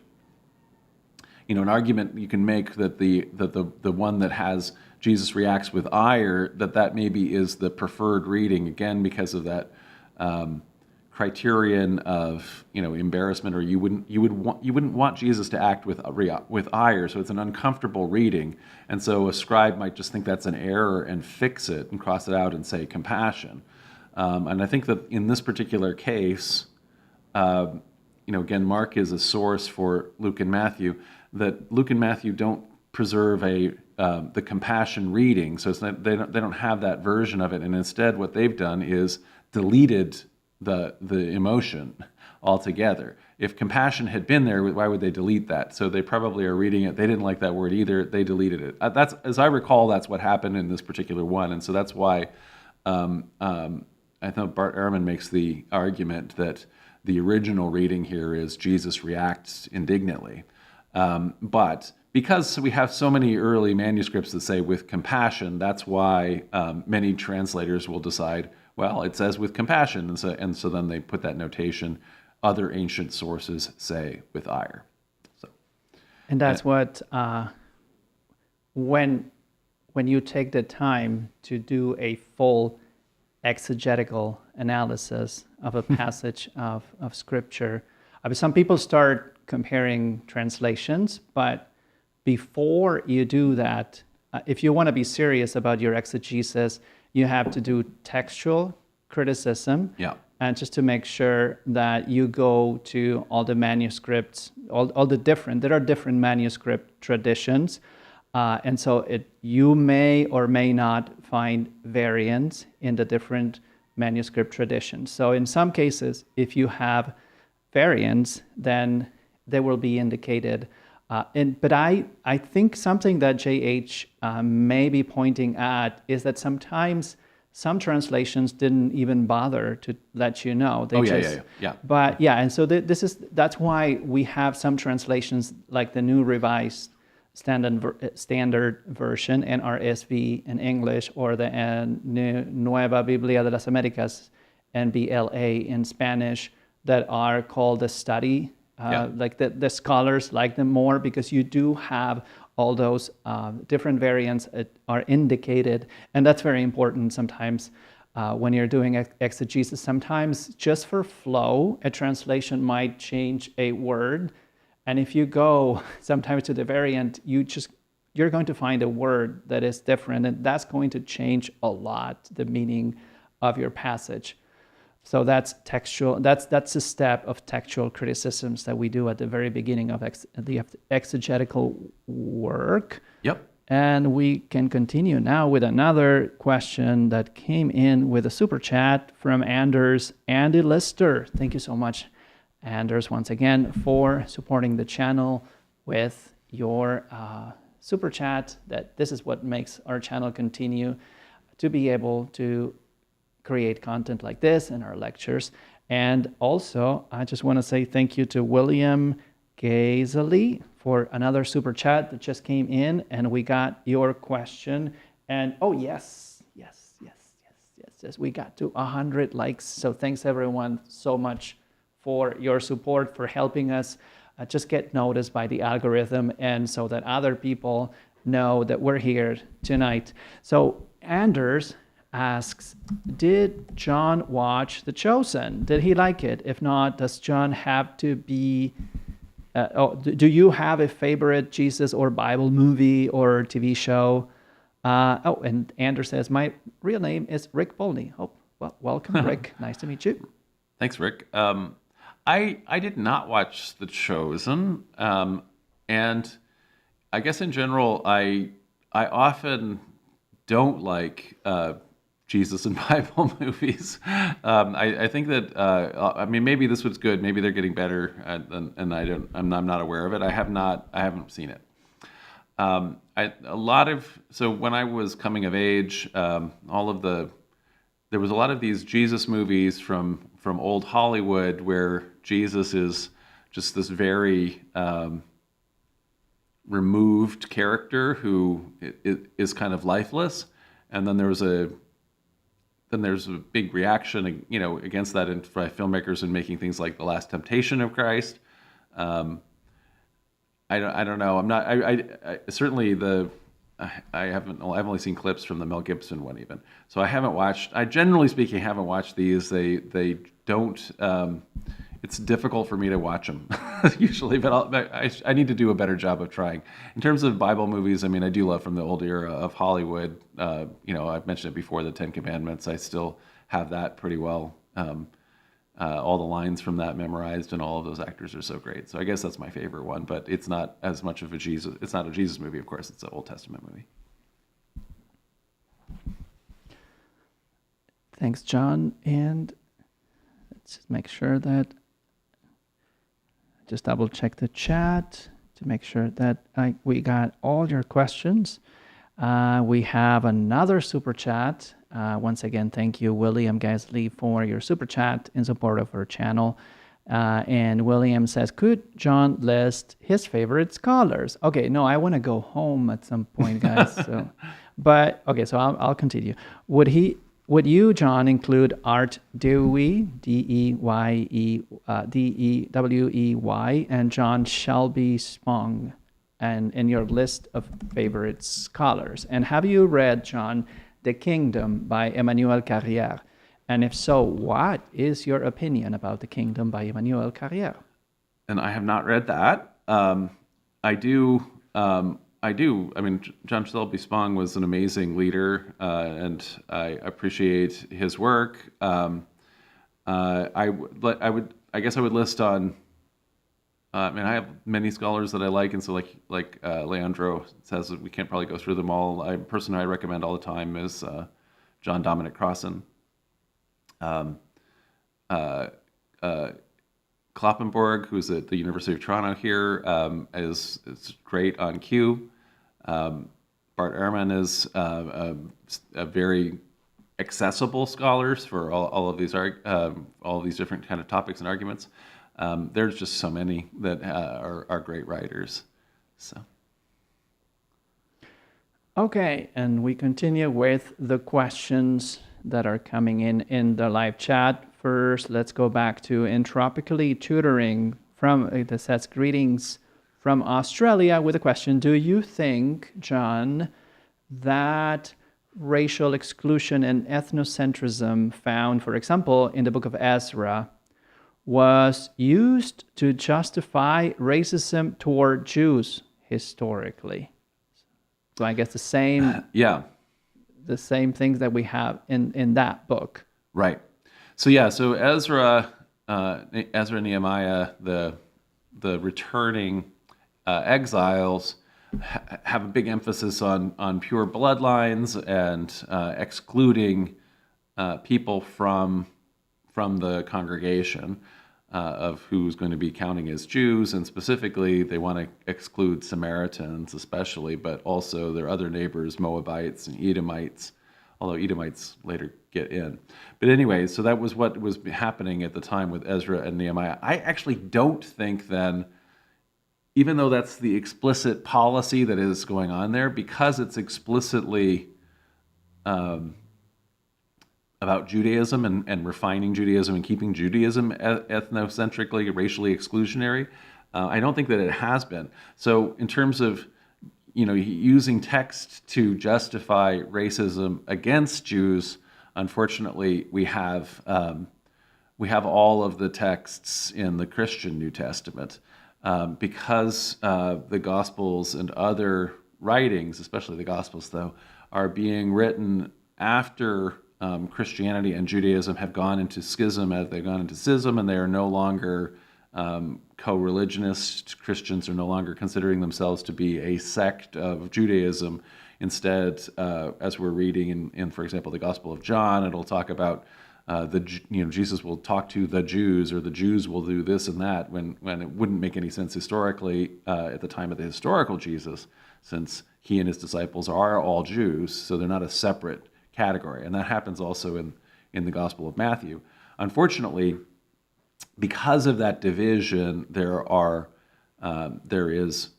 an argument you can make that the one that has Jesus reacts with ire, that maybe is the preferred reading, again because of that criterion of embarrassment, or you wouldn't want Jesus to act with ire, so it's an uncomfortable reading, and so a scribe might just think that's an error and fix it and cross it out and say compassion. And I think that in this particular case, again, Mark is a source for Luke and Matthew. That Luke and Matthew don't preserve the compassion reading, so they don't have that version of it, and instead what they've done is deleted the emotion altogether. If compassion had been there, why would they delete that? So they probably are reading it. They didn't like that word either. They deleted it. That's, as I recall, that's what happened in this particular one, and so that's why I think Bart Ehrman makes the argument that the original reading here is Jesus reacts indignantly. But because we have so many early manuscripts that say with compassion, that's why many translators will decide, well, it says with compassion, and so then they put that notation. Other ancient sources say with ire. So, and that's what when you take the time to do a full exegetical analysis of a passage of Scripture. I mean, some people start comparing translations, but before you do that, if you want to be serious about your exegesis, you have to do textual criticism. Yeah. And just to make sure that you go to all the manuscripts, all the different, there are different manuscript traditions. And so you may or may not find variants in the different manuscript traditions. So in some cases, if you have variants, then they will be indicated. But I think something that JH may be pointing at is that sometimes some translations didn't even bother to let you know. They Yeah. But yeah, and so that's why we have some translations like the New Revised Standard Version, NRSV in English, or the Nueva Biblia de las Americas, NBLA in Spanish, that are called the study. Like the scholars like them more because you do have all those different variants are indicated, and that's very important sometimes when you're doing exegesis. Sometimes just for flow, a translation might change a word, and if you go sometimes to the variant, you're going to find a word that is different, and that's going to change a lot the meaning of your passage. So that's textual. That's a step of textual criticisms that we do at the very beginning of the exegetical work. Yep. And we can continue now with another question that came in with a super chat from Anders Andy Lister. Thank you so much, Anders, once again for supporting the channel with your super chat. That this is what makes our channel continue to be able to create content like this in our lectures. And also, I just want to say thank you to William Gazali for another super chat that just came in, and we got your question. And oh, yes, we got to 100 likes. So thanks everyone so much for your support, for helping us just get noticed by the algorithm, and so that other people know that we're here tonight. So Anders asks, did John watch The Chosen? Did he like it? If not, does John have to be... do you have a favorite Jesus or Bible movie or TV show? And Anders says, my real name is Rick Bolney. Oh, well, welcome, Rick. Nice to meet you. Thanks, Rick. I did not watch The Chosen. And I guess in general, I often don't like... Jesus and Bible movies. I think that I mean, maybe this was good. Maybe they're getting better, and I'm not aware of it. I haven't seen it. So when I was coming of age, there was a lot of these Jesus movies from old Hollywood where Jesus is just this very removed character who is kind of lifeless, and then there's a big reaction, against that by filmmakers in making things like The Last Temptation of Christ. I don't know. I'm not. I certainly I've only seen clips from the Mel Gibson one even. So I haven't watched. I generally speaking haven't watched these. They don't. It's difficult for me to watch them usually, but I need to do a better job of trying. In terms of Bible movies, I mean, I do love from the old era of Hollywood. I've mentioned it before, the Ten Commandments. I still have that pretty well. All the lines from that memorized, and all of those actors are so great. So I guess that's my favorite one, but it's not as much of a Jesus. It's not a Jesus movie, of course. It's an Old Testament movie. Thanks, John. And let's just make sure that... Just double check the chat to make sure that we got all your questions. We have another super chat. Once again, thank you, William Gasly, for your super chat in support of our channel. And William says, could John list his favorite scholars? Okay, no, I want to go home at some point, guys. So I'll continue. Would you, John, include Art Dewey, Dewey, and John Shelby Spong in your list of favorite scholars? And have you read, John, The Kingdom by Emmanuel Carrière? And if so, what is your opinion about The Kingdom by Emmanuel Carrière? And I have not read that. I do. I mean, John Shelby Spong was an amazing leader, and I appreciate his work. I guess I would list on. I mean, I have many scholars that I like, and so like Leandro says, we can't probably go through them all. A person I recommend all the time is John Dominic Crossan. Kloppenborg, who's at the University of Toronto here, is great on Q. Bart Ehrman is a very accessible scholars for all of these all of these different kind of topics and arguments. There's just so many that are great writers. So. Okay, and we continue with the questions that are coming in the live chat. First, let's go back to Entropically Tutoring from that says greetings from Australia with a question. Do you think, John, that racial exclusion and ethnocentrism found, for example, in the book of Ezra, was used to justify racism toward Jews historically? So I guess the same things that we have in that book. Right. So Ezra, Nehemiah, the returning exiles have a big emphasis on pure bloodlines and excluding people from the congregation of who's going to be counting as Jews, and specifically they want to exclude Samaritans especially, but also their other neighbors, Moabites and Edomites, although Edomites later get in. But anyway, so that was what was happening at the time with Ezra and Nehemiah. I actually don't think then, even though that's the explicit policy that is going on there, because it's explicitly about Judaism and refining Judaism and keeping Judaism ethnocentrically, racially exclusionary, I don't think that it has been. So in terms of using text to justify racism against Jews, unfortunately, we have all of the texts in the Christian New Testament because the Gospels and other writings, especially the Gospels, though, are being written after Christianity and Judaism have gone into schism, as they've gone into schism, and they are no longer co-religionists. Christians are no longer considering themselves to be a sect of Judaism. Instead, as we're reading in, for example, the Gospel of John, it'll talk about Jesus will talk to the Jews, or the Jews will do this and that, when it wouldn't make any sense historically at the time of the historical Jesus, since he and his disciples are all Jews, so they're not a separate category. And that happens also in the Gospel of Matthew. Unfortunately, because of that division, there is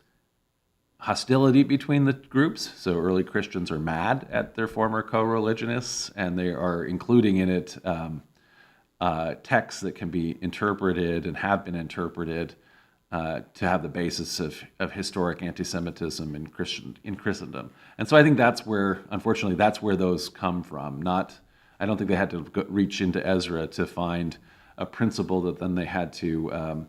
hostility between the groups. So early Christians are mad at their former co-religionists, and they are including in it texts that can be interpreted and have been interpreted to have the basis of historic anti-Semitism in Christendom. And so I think unfortunately, that's where those come from. I don't think they had to reach into Ezra to find a principle that then they had to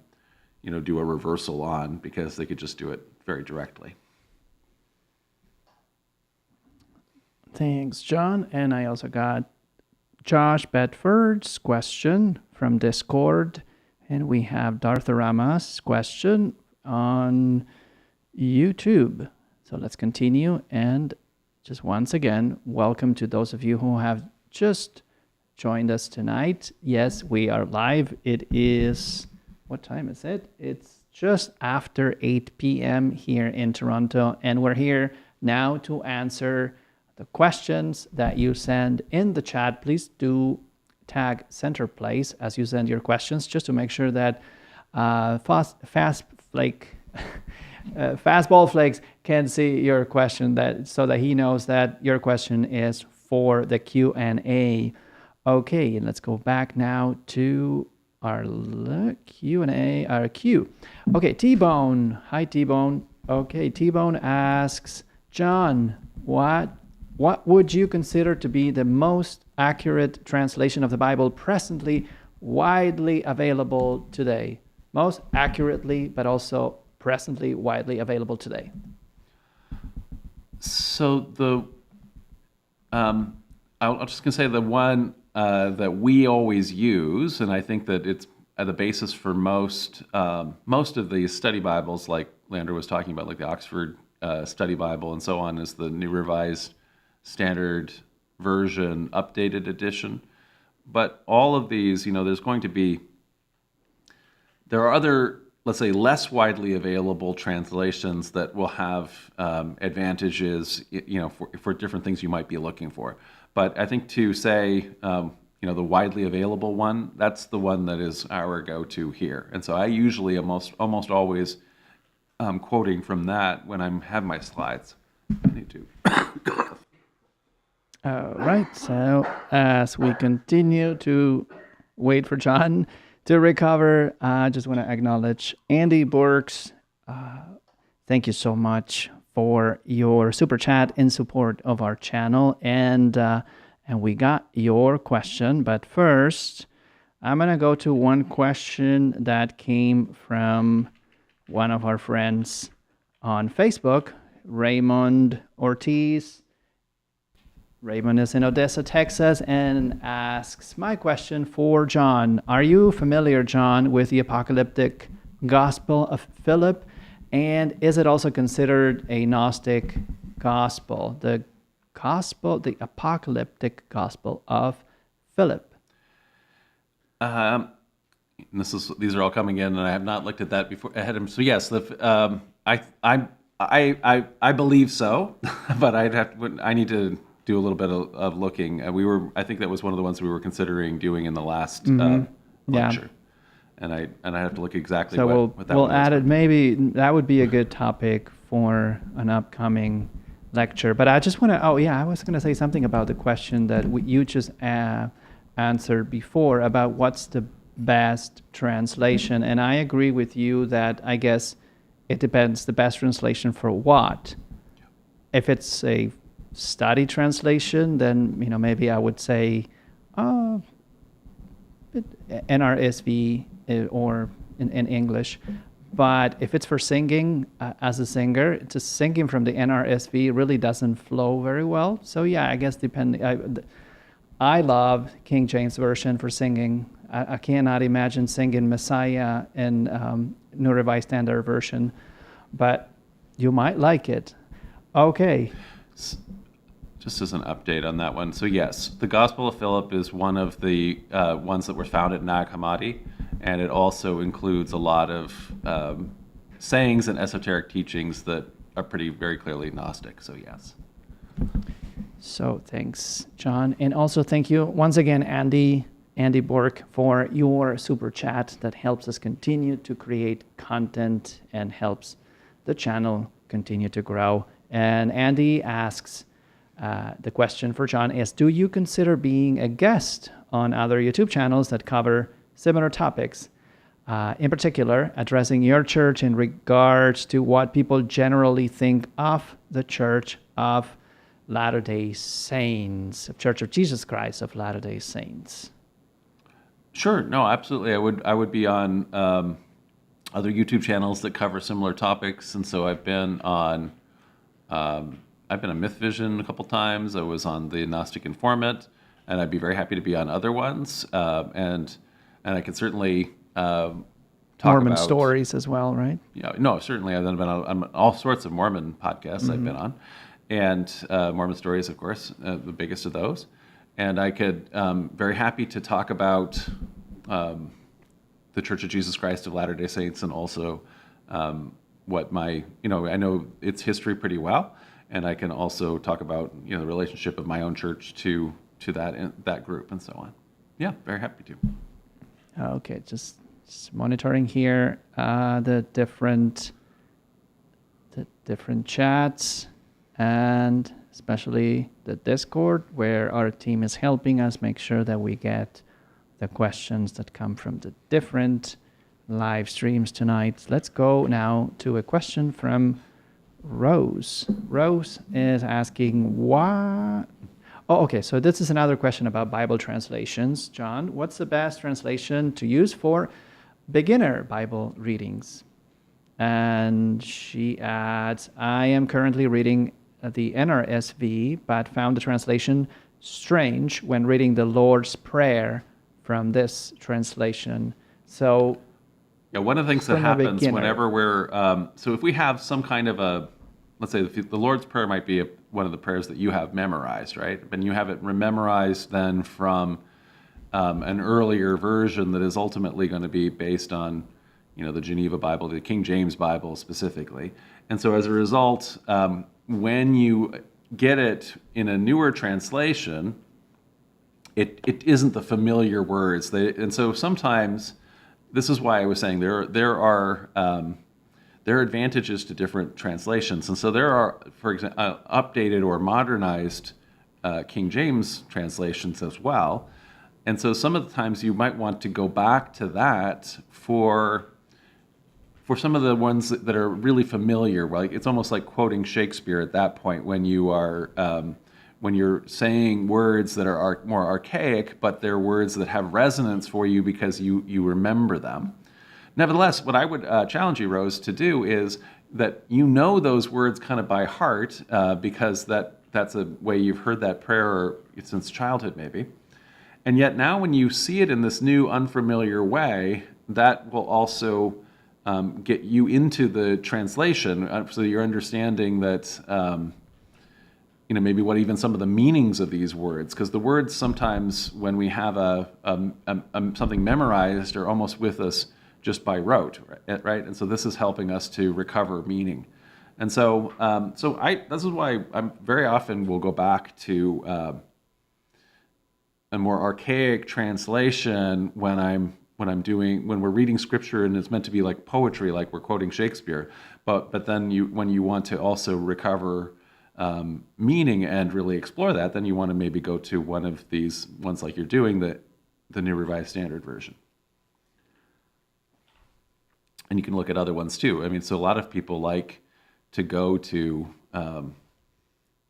do a reversal on, because they could just do it very directly. Thanks, John. And I also got Josh Bedford's question from Discord. And we have Dartharama's question on YouTube. So let's continue. And just once again, welcome to those of you who have just joined us tonight. Yes, we are live. It is, what time is it? It's just after 8 p.m. here in Toronto. And we're here now to answer the questions that you send in the chat. Please do tag Center Place as you send your questions, just to make sure that Fastball Flakes can see your question, so that he knows that your question is for the Q&A. Okay, let's go back now to our Q&A, our queue. Okay, T-Bone. Hi, T-Bone. Okay, T-Bone asks, John, what would you consider to be the most accurate translation of the Bible presently widely available today? Most accurately, but also presently widely available today. So I'm just going to say the one that we always use, and I think that it's the basis for most of the study Bibles, like Leandro was talking about, like the Oxford Study Bible and so on, is the New Revised Standard Version Updated Edition. But all of these, there are other, let's say, less widely available translations that will have advantages, for different things you might be looking for. But I think to say, the widely available one, that's the one that is our go-to here. And so I usually almost always quoting from that when I have my slides. I need to. All right. So as we continue to wait for John to recover, I just want to acknowledge Andy Burks. Thank you so much for your super chat in support of our channel, and we got your question. But first, I'm gonna go to one question that came from one of our friends on Facebook, Raymond Ortiz. Raymond is in Odessa, Texas, and asks my question for John. Are you familiar, John, with the apocalyptic gospel of Philip? And is it also considered a Gnostic gospel? The apocalyptic gospel of Philip. These are all coming in, and I have not looked at that before ahead of him. So yes, I believe so, but I need to do a little bit of looking. I think that was one of the ones we were considering doing in the last lecture. Yeah. And I have to look exactly so what that we'll one add is. it. Maybe that would be a good topic for an upcoming lecture. But I just want to. Oh yeah, I was going to say something about the question that you just answered before about what's the best translation, and I agree with you that I guess it depends. The best translation for what? If it's a study translation, then maybe I would say NRSV or in English. But if it's for singing, as a singer, just singing from the NRSV really doesn't flow very well. So yeah, I guess depending. I love King James Version for singing. I cannot imagine singing Messiah in New Revised Standard Version, but you might like it. Okay. Just as an update on that one. So yes, the Gospel of Philip is one of the ones that were found at Nag Hammadi, and it also includes a lot of sayings and esoteric teachings that are very clearly Gnostic. So yes. So thanks, John. And also thank you once again, Andy Bork, for your super chat that helps us continue to create content and helps the channel continue to grow. And Andy asks, the question for John is, do you consider being a guest on other YouTube channels that cover similar topics, in particular, addressing your church in regards to what people generally think of the Church of Latter-day Saints, Church of Jesus Christ of Latter-day Saints? Sure. No, absolutely. I would be on other YouTube channels that cover similar topics, and so I've been on Myth Vision a couple times. I was on the Gnostic Informant, and I'd be very happy to be on other ones. And I can certainly talk Mormon about stories as well, right? Yeah, no, certainly. I've been on all sorts of Mormon podcasts. I've been on, and Mormon stories, of course, the biggest of those. And I could very happy to talk about the Church of Jesus Christ of Latter-day Saints, and also what I know its history pretty well, and I can also talk about the relationship of my own church to that group and so on. Yeah, very happy to. Okay, just monitoring here the different chats, and especially the Discord, where our team is helping us make sure that we get the questions that come from the different live streams tonight. Let's go now to a question from Rose. Rose is asking what... Oh, okay, so this is another question about Bible translations. John, what's the best translation to use for beginner Bible readings? And she adds, I am currently reading the NRSV, but found the translation strange when reading the Lord's Prayer from this translation. So yeah, one of the things that happens whenever we're, so if we have some kind of a, let's say the Lord's Prayer might be one of the prayers that you have memorized, right? And you have it memorized then from an earlier version that is ultimately going to be based on, the Geneva Bible, the King James Bible specifically. And so as a result, when you get it in a newer translation, it isn't the familiar words. And so sometimes, this is why I was saying there are advantages to different translations. And so there are, for example, updated or modernized King James translations as well. And so some of the times you might want to go back to that for some of the ones that are really familiar. Like it's almost like quoting Shakespeare at that point when you are when you're saying words that are more archaic, but they're words that have resonance for you because you remember them. Nevertheless, what I would challenge you, Rose, to do is that you know those words kind of by heart because that's a way you've heard that prayer since childhood maybe. And yet now when you see it in this new unfamiliar way, that will also get you into the translation, so you're understanding that maybe what even some of the meanings of these words, because the words sometimes when we have something memorized are almost with us just by rote, right? And so this is helping us to recover meaning. And so this is why I'm very often will go back to a more archaic translation when we're reading scripture and it's meant to be like poetry, like we're quoting Shakespeare. But then when you want to also recover meaning and really explore that, then you want to maybe go to one of these ones like you're doing, the New Revised Standard Version. And you can look at other ones too. I mean, so a lot of people like to go to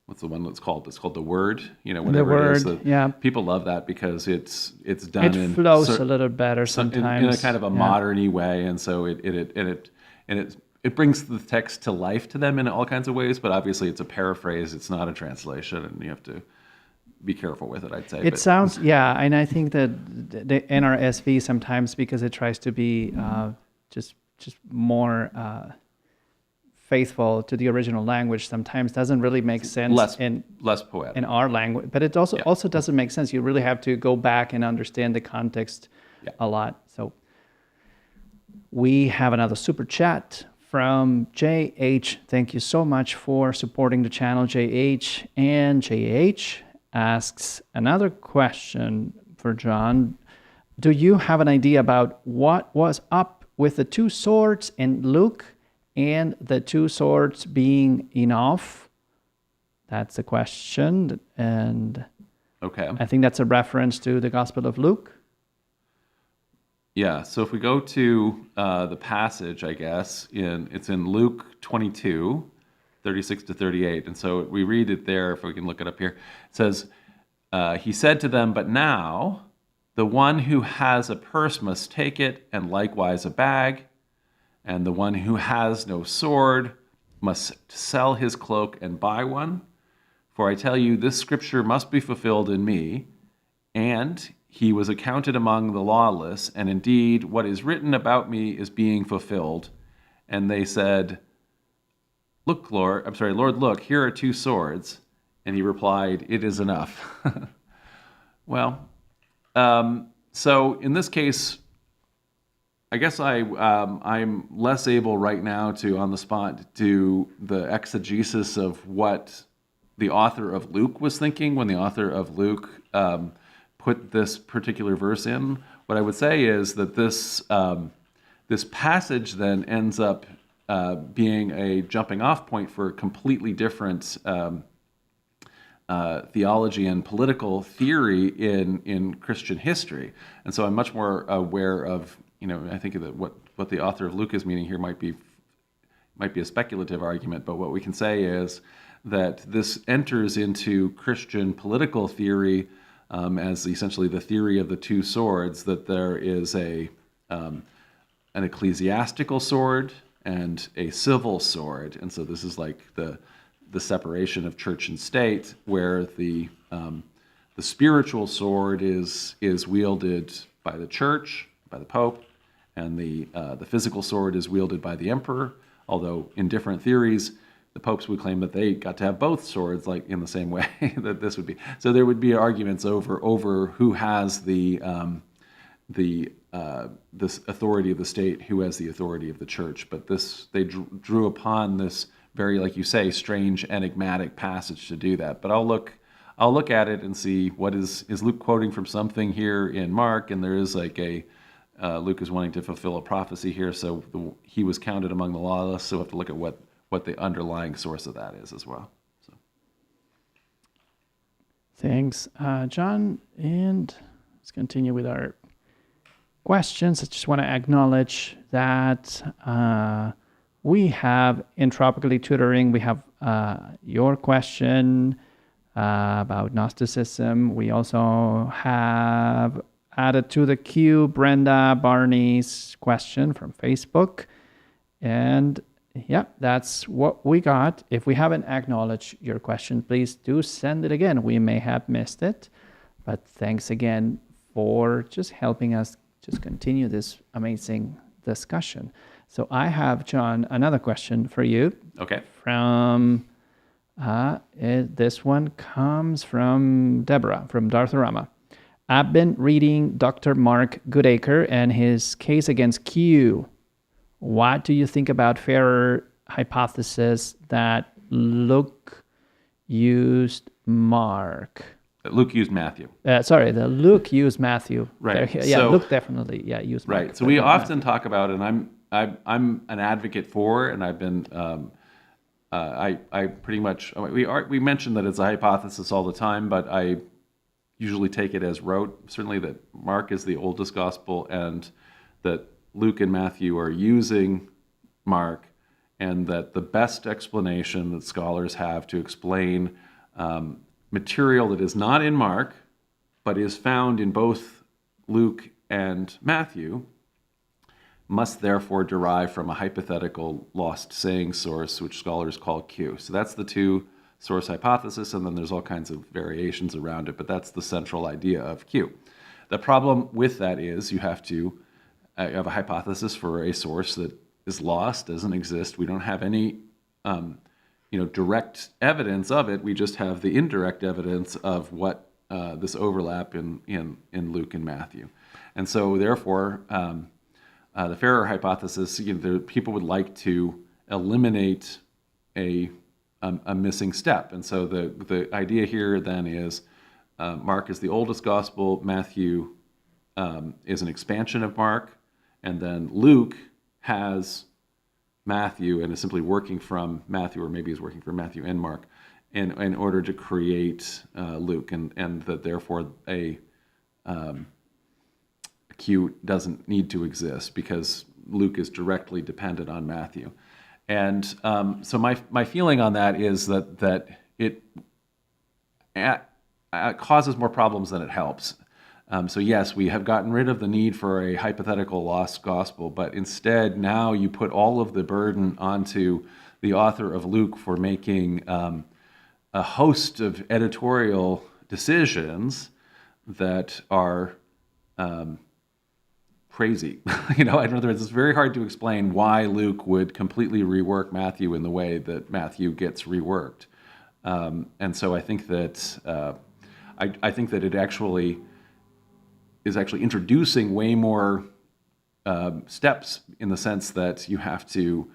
what's the one that's called? It's called the Word. Whatever it is. Yeah. People love that because it's done. It flows a little better sometimes in a kind of a modern-y way, and so it brings the text to life to them in all kinds of ways. But obviously, it's a paraphrase. It's not a translation, and you have to be careful with it, I'd say. Sounds, and I think that the NRSV sometimes, because it tries to be just more faithful to the original language, sometimes doesn't really make sense less poetic in our language. But it also doesn't make sense. You really have to go back and understand the context a lot. So we have another super chat from JH. Thank you so much for supporting the channel, JH. And JH asks another question for John. Do you have an idea about what was up with the two swords in Luke and the two swords being enough? That's the question. And okay, I think that's a reference to the Gospel of Luke. Yeah, so if we go to the passage, I guess, it's in Luke 22, 36 to 38. And so we read it there, if we can look it up here. It says, he said to them, "But now the one who has a purse must take it, and likewise a bag. And the one who has no sword must sell his cloak and buy one. For I tell you, this scripture must be fulfilled in me." And he was accounted among the lawless, and indeed what is written about me is being fulfilled. And they said, Lord, look, here are two swords. And he replied, "It is enough." Well, so in this case, I guess I'm less able right now to, on the spot, do the exegesis of what the author of Luke was thinking when the author of Luke put this particular verse in. What I would say is that this passage then ends up being a jumping off point for completely different theology and political theory in Christian history. And so I'm much more aware of, I think that what the author of Luke is meaning here might be a speculative argument, but what we can say is that this enters into Christian political theory as essentially the theory of the two swords, that there is an ecclesiastical sword and a civil sword. And so this is like the separation of church and state, where the spiritual sword is wielded by the church, by the Pope, and the physical sword is wielded by the emperor. Although in different theories, the popes would claim that they got to have both swords, like in the same way that this would be. So there would be arguments over who has this authority of the state, who has the authority of the church. But they drew upon this very, like you say, strange, enigmatic passage to do that. But I'll I'll look at it and see what is Luke quoting from something here in Mark, and there is like Luke is wanting to fulfill a prophecy here, so he was counted among the lawless. So we have to look at what the underlying source of that is as well. So. Thanks, John. And let's continue with our questions. I just want to acknowledge that we have in Tropically Tutoring, we have your question about Gnosticism. We also have added to the queue Brenda Barney's question from Facebook. And yeah, that's what we got. If we haven't acknowledged your question, please do send it again. We may have missed it, but thanks again for just helping us just continue this amazing discussion. So I have, John, another question for you. Okay. From this one comes from Deborah from Dartharama. I've been reading Dr. Mark Goodacre and his case against Q. What do you think about Ferrer hypothesis that Luke used Mark? Luke used Matthew. The Luke used Matthew. Right. Yeah, so, Luke definitely used Mark. Right. So we often talk about, and I'm an advocate for, and I've been I pretty much we mentioned that it's a hypothesis all the time, but I usually take it as rote. Certainly that Mark is the oldest gospel, and that Luke and Matthew are using Mark, and that the best explanation that scholars have to explain material that is not in Mark, but is found in both Luke and Matthew, must therefore derive from a hypothetical lost saying source, which scholars call Q. So that's the two-source hypothesis, and then there's all kinds of variations around it, but that's the central idea of Q. The problem with that is you have to have a hypothesis for a source that is lost, doesn't exist. We don't have any direct evidence of it. We just have the indirect evidence of what this overlap in Luke and Matthew. And so therefore, the Ferrer hypothesis, people would like to eliminate a missing step. And so the idea here then is Mark is the oldest gospel, Matthew is an expansion of Mark, and then Luke has Matthew and is simply working from Matthew, or maybe he's working from Matthew and Mark in order to create Luke, and that therefore a Q doesn't need to exist because Luke is directly dependent on Matthew. And so my feeling on that is that it causes more problems than it helps. So yes, we have gotten rid of the need for a hypothetical lost gospel, but instead now you put all of the burden onto the author of Luke for making a host of editorial decisions that are crazy. In other words, it's very hard to explain why Luke would completely rework Matthew in the way that Matthew gets reworked. And so I think that I think that it actually is introducing way more steps, in the sense that you have to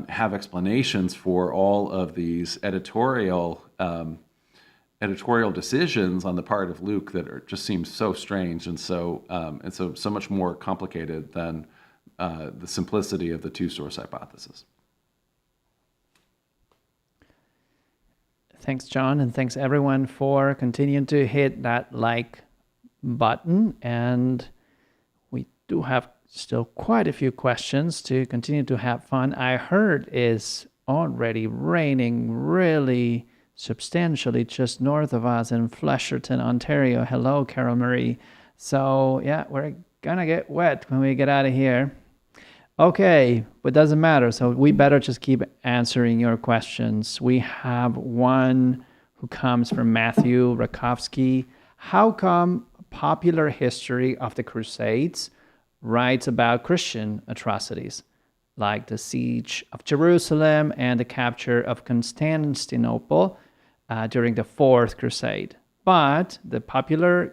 have explanations for all of these editorial decisions on the part of Luke that just seem so strange and so much more complicated than the simplicity of the two-source hypothesis. Thanks, John, and thanks everyone for continuing to hit that like button. And we do have still quite a few questions to continue to have fun. I heard is already raining really substantially just north of us in Flesherton, Ontario. Hello, Carol Marie. So yeah, we're gonna get wet when we get out of here. Okay, but doesn't matter. So we better just keep answering your questions. We have one who comes from Matthew Rakowski. How come popular history of the Crusades writes about Christian atrocities, like the siege of Jerusalem and the capture of Constantinople during the Fourth Crusade? But the popular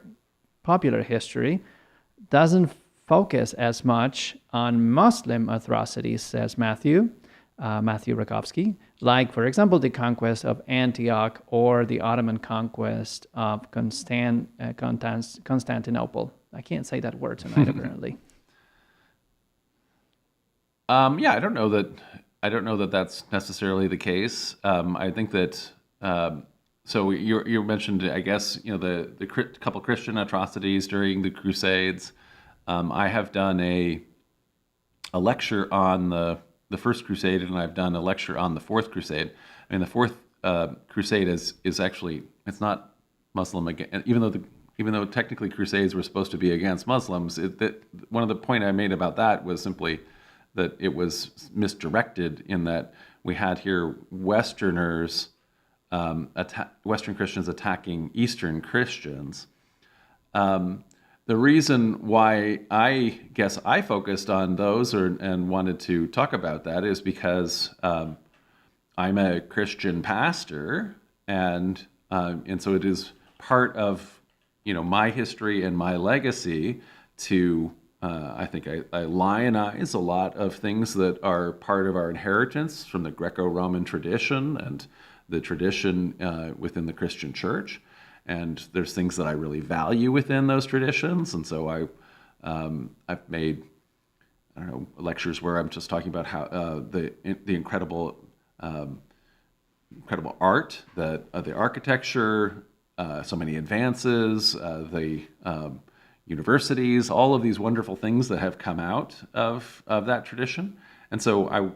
history doesn't focus as much on Muslim atrocities, says Matthew. Matthew Rakovsky, like, for example, the conquest of Antioch or the Ottoman conquest of Constantinople. I can't say that word tonight, apparently. Yeah, I don't know that that's necessarily the case. I think that so you mentioned, I guess, the couple Christian atrocities during the Crusades. I have done a lecture on the First Crusade, and I've done a lecture on the Fourth Crusade. I mean, the Fourth Crusade is actually, it's not Muslim again, even though technically Crusades were supposed to be against Muslims. One of the point I made about that was simply that it was misdirected, in that we had here Westerners, Western Christians attacking Eastern Christians. The reason why I guess I focused on those and wanted to talk about that is because I'm a Christian pastor, and so it is part of my history and my legacy to I think I lionize a lot of things that are part of our inheritance from the Greco-Roman tradition and the tradition within the Christian church. And there's things that I really value within those traditions. And so I've made, I don't know, lectures where I'm just talking about how the incredible art, the architecture, so many advances, the universities, all of these wonderful things that have come out of that tradition. And so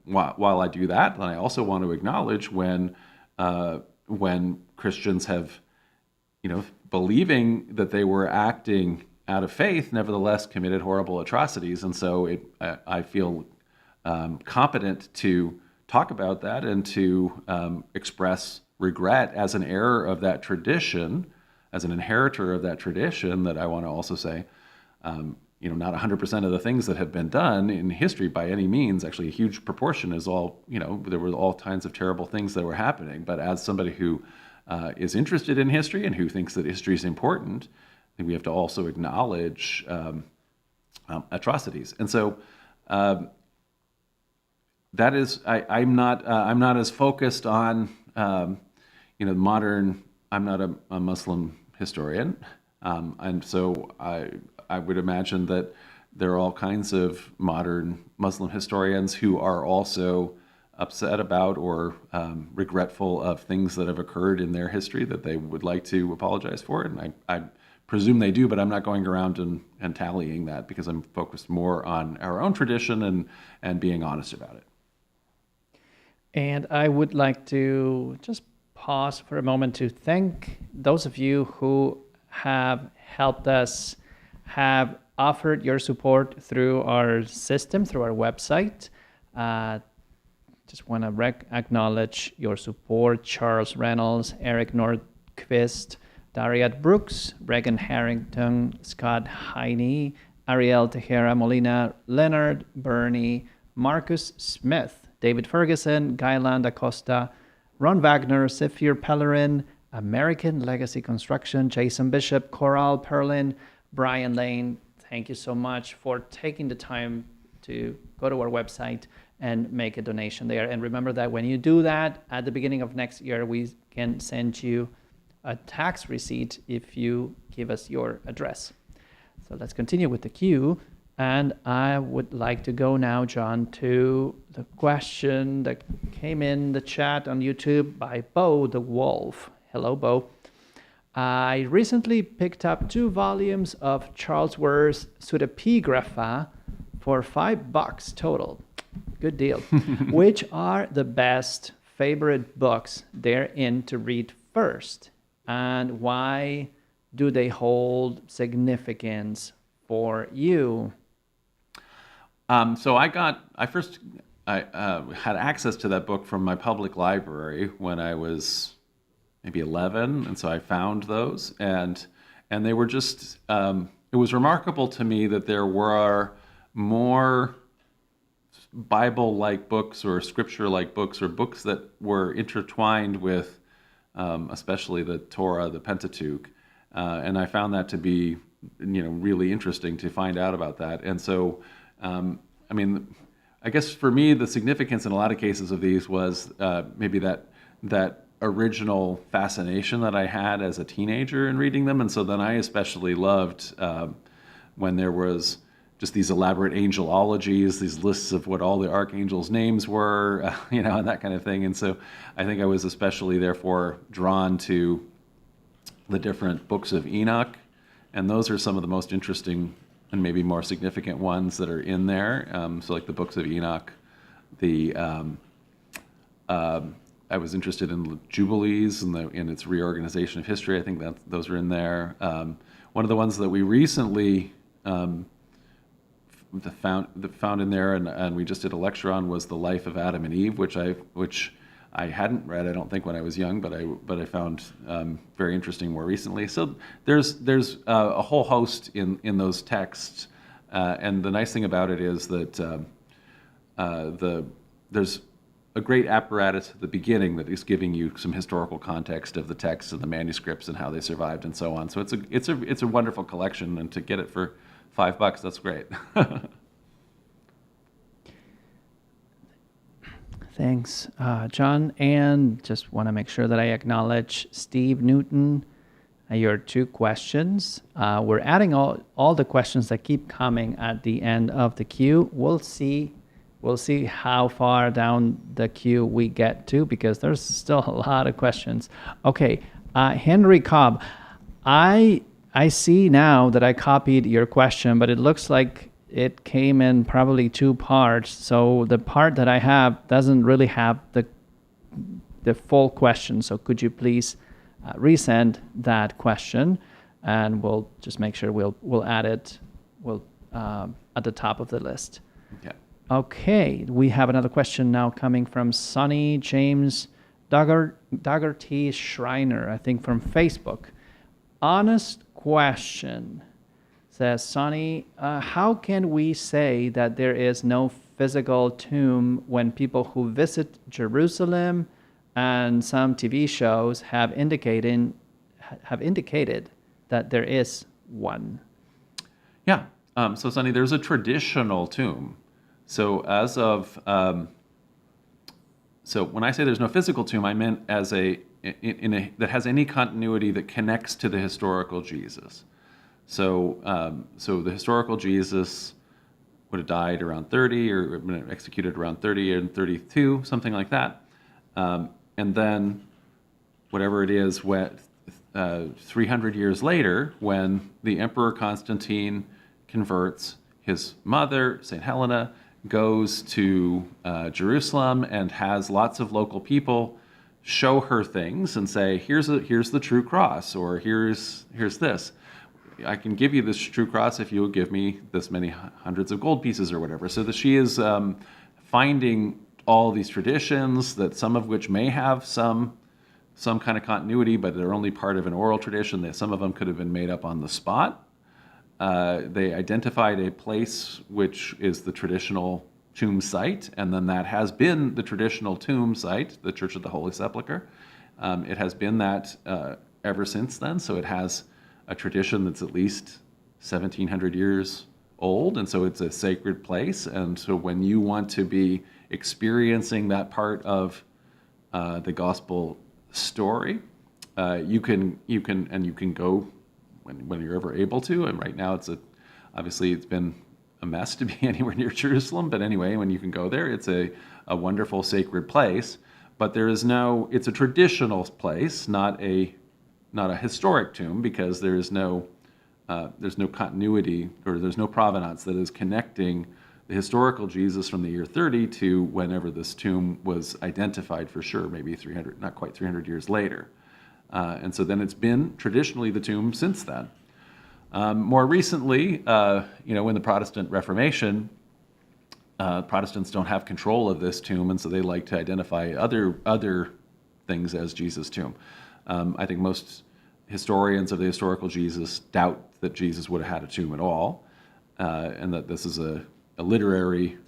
while I do that, then I also want to acknowledge when Christians have, believing that they were acting out of faith, nevertheless committed horrible atrocities. And so I feel competent to talk about that and to express regret as an heir of that tradition, as an inheritor of that tradition, that I want to also say, not 100% of the things that have been done in history by any means. Actually, a huge proportion is all, there were all kinds of terrible things that were happening. But as somebody who is interested in history and who thinks that history is important, I think we have to also acknowledge atrocities. And so that is, I'm not as focused on, modern. I'm not a Muslim historian, and so I would imagine that there are all kinds of modern Muslim historians who are also upset about or regretful of things that have occurred in their history that they would like to apologize for. And I presume they do, but I'm not going around and tallying that, because I'm focused more on our own tradition and being honest about it. And I would like to just pause for a moment to thank those of you who have helped us, have offered your support through our system, through our website. Just want to acknowledge your support: Charles Reynolds, Eric Nordquist, Dariat Brooks, Regan Harrington, Scott Heine, Ariel Tejera Molina, Leonard Burney, Marcus Smith, David Ferguson, Guyland Acosta, Ron Wagner, Sephir Pellerin, American Legacy Construction, Jason Bishop, Coral Perlin, Brian Lane. Thank you so much for taking the time to go to our website and make a donation there. And remember that when you do that, at the beginning of next year, we can send you a tax receipt if you give us your address. So let's continue with the queue. And I would like to go now, John, to the question that came in the chat on YouTube by Bo the Wolf. Hello, Bo. I recently picked up 2 volumes of Charles Worth's Pseudepigrapha for $5 total. Good deal. Which are the best favorite books therein to read first? And why do they hold significance for you? So I had access to that book from my public library when I was maybe 11, and so I found those, and they were just, it was remarkable to me that there were more Bible-like books or scripture-like books or books that were intertwined with especially the Torah, the Pentateuch, and I found that to be really interesting to find out about that. And so I I guess for me, the significance in a lot of cases of these was maybe that original fascination that I had as a teenager in reading them, and so then I especially loved when there was just these elaborate angelologies, these lists of what all the archangels' names were, and that kind of thing. And so I think I was especially therefore drawn to the different books of Enoch, and those are some of the most interesting and maybe more significant ones that are in there. So like the books of Enoch, I was interested in the Jubilees and in its reorganization of history. I think that those are in there. One of the ones that we recently found in there, and we just did a lecture on, was the life of Adam and Eve, which I hadn't read, I don't think, when I was young, but I found very interesting more recently. So there's a whole host in those texts, and the nice thing about it is that there's a great apparatus at the beginning that is giving you some historical context of the texts and the manuscripts and how they survived and so on. So it's a wonderful collection, and to get it for $5, that's great. Thanks, John. And just want to make sure that I acknowledge Steve Newton, your 2 questions. We're adding all the questions that keep coming at the end of the queue. We'll see how far down the queue we get to, because there's still a lot of questions. Okay, Henry Cobb, I see now that I copied your question, but it looks like it came in probably 2 parts. So the part that I have doesn't really have the full question. So could you please resend that question, and we'll just make sure we'll add it at the top of the list. Yeah. Okay, we have another question now coming from Sonny James Dougherty Schreiner, I think from Facebook. Honest question, says Sonny, how can we say that there is no physical tomb when people who visit Jerusalem and some TV shows have indicated that there is one? Yeah. So Sonny, there's a traditional tomb. So as of so when I say there's no physical tomb, I meant as that has any continuity that connects to the historical Jesus. So the historical Jesus would have died around 30 or been executed around 30 and 32, something like that. And then whatever it is, 300 years later, when the Emperor Constantine converts, his mother, St. Helena, goes to Jerusalem and has lots of local people show her things and say, here's the true cross, or here's this. I can give you this true cross if you will give me this many hundreds of gold pieces or whatever. So that she is finding all these traditions, that some of which may have some kind of continuity, but they're only part of an oral tradition. That some of them could have been made up on the spot. They identified a place which is the traditional tomb site, and then that has been the traditional tomb site, the Church of the Holy Sepulchre. It has been that ever since then, so it has a tradition that's at least 1,700 years old, and so it's a sacred place. And so when you want to be experiencing that part of the gospel story, you can go when you're ever able to. And right now obviously it's been a mess to be anywhere near Jerusalem, but anyway, when you can go there, it's a wonderful sacred place. But it's a traditional place, not a historic tomb, because there's no continuity, or there's no provenance that is connecting the historical Jesus from the year 30 to whenever this tomb was identified for sure, maybe 300, not quite 300 years later. And so then it's been traditionally the tomb since then. More recently, in the Protestant Reformation, Protestants don't have control of this tomb, and so they like to identify other things as Jesus' tomb. I think most historians of the historical Jesus doubt that Jesus would have had a tomb at all, and that this is a literary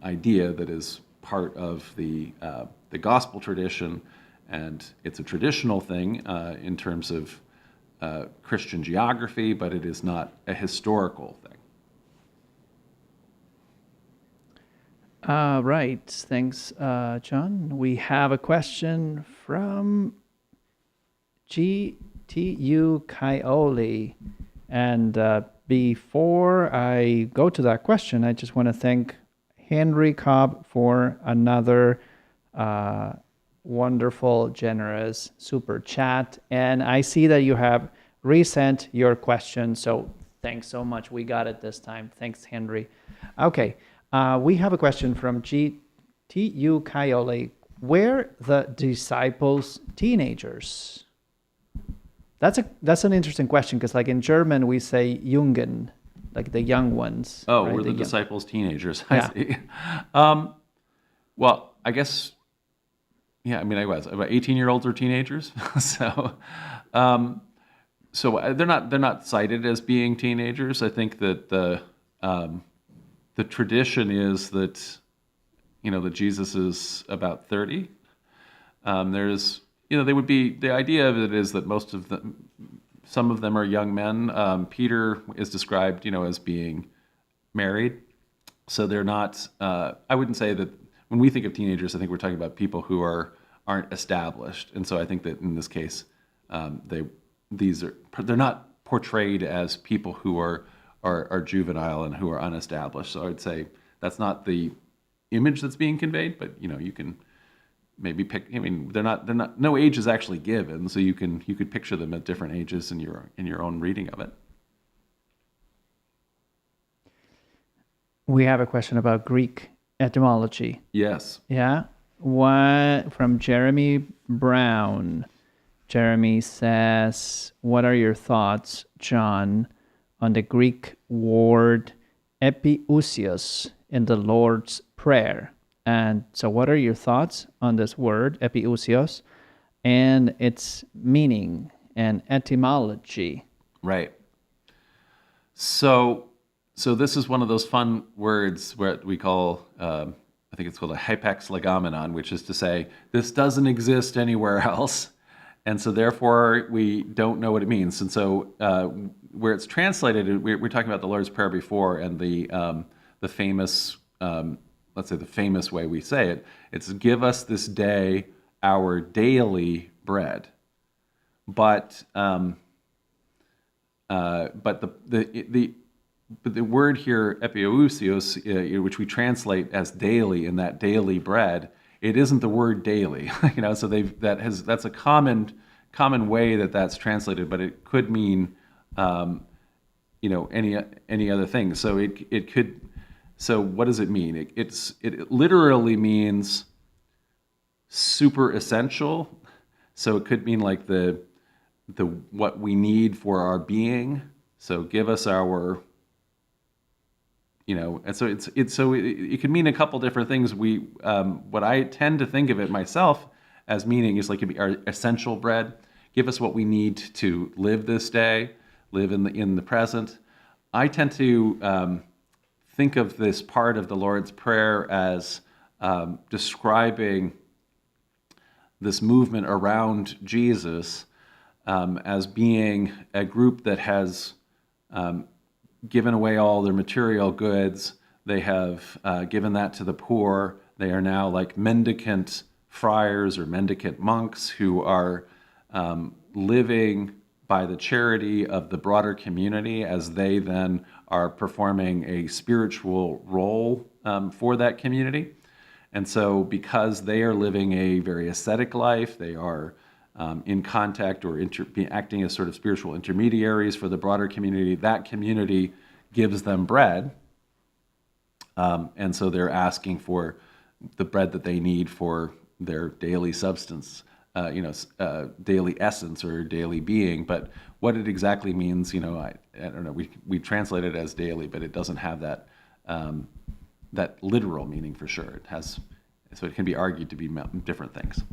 idea that is part of the gospel tradition, and it's a traditional thing in terms of Christian geography, but it is not a historical thing. Right. Thanks, John. We have a question from GTU Coyote. And before I go to that question, I just want to thank Henry Cobb for another wonderful, generous super chat. And I see that you have resent your question. So thanks so much. We got it this time. Thanks, Henry. Okay. We have a question from GTU Coyote. Were the disciples teenagers? That's an interesting question because, like in German, we say Jungen, like the young ones. Oh, right? were the disciples teenagers? Yeah. I see. Well, I guess, yeah. I mean, I was about 18-year-olds are teenagers, so they're not cited as being teenagers. I think that the tradition is that that Jesus is about 30. There's they would be, the idea of it is that some of them are young men. Peter is described, as being married. So they're not, I wouldn't say that when we think of teenagers, I think we're talking about people who aren't established. And so I think that in this case, they're not portrayed as people who are juvenile and who are unestablished. So I would say that's not the image that's being conveyed, but you can maybe pick. I mean, they're not. No age is actually given, so you could picture them at different ages in your own reading of it. We have a question about Greek etymology. Yes. Yeah. One from Jeremy Brown. Jeremy says, "What are your thoughts, John, on the Greek word epiousios in the Lord's Prayer?" And so what are your thoughts on this word, epiousios, and its meaning and etymology? Right. So this is one of those fun words where we call, I think it's called a hypex legomenon, which is to say, this doesn't exist anywhere else. And so therefore, we don't know what it means. And so where it's translated, we're talking about the Lord's Prayer before, and the famous, let's say the famous way we say it, it's give us this day our daily bread. But the word here, epiousios, which we translate as daily, in that daily bread, it isn't the word daily. So that's a common way that's translated, but it could mean any other thing. So it could. So what does it mean? It literally means super essential. So it could mean like the what we need for our being. So give us our, and so it could mean a couple different things. What I tend to think of it myself as meaning is like, it be our essential bread. Give us what we need to live this day, live in the present. I tend to think of this part of the Lord's Prayer as describing this movement around Jesus as being a group that has given away all their material goods. They have given that to the poor. They are now like mendicant friars or mendicant monks who are living by the charity of the broader community, as they then are performing a spiritual role for that community. And so because they are living a very ascetic life, they are in contact or acting as sort of spiritual intermediaries for the broader community, that community gives them bread. And so they're asking for the bread that they need for their daily substance, daily essence or daily being. But what it exactly means, I don't know. We translate it as daily, but it doesn't have that literal meaning for sure. So it can be argued to be different things.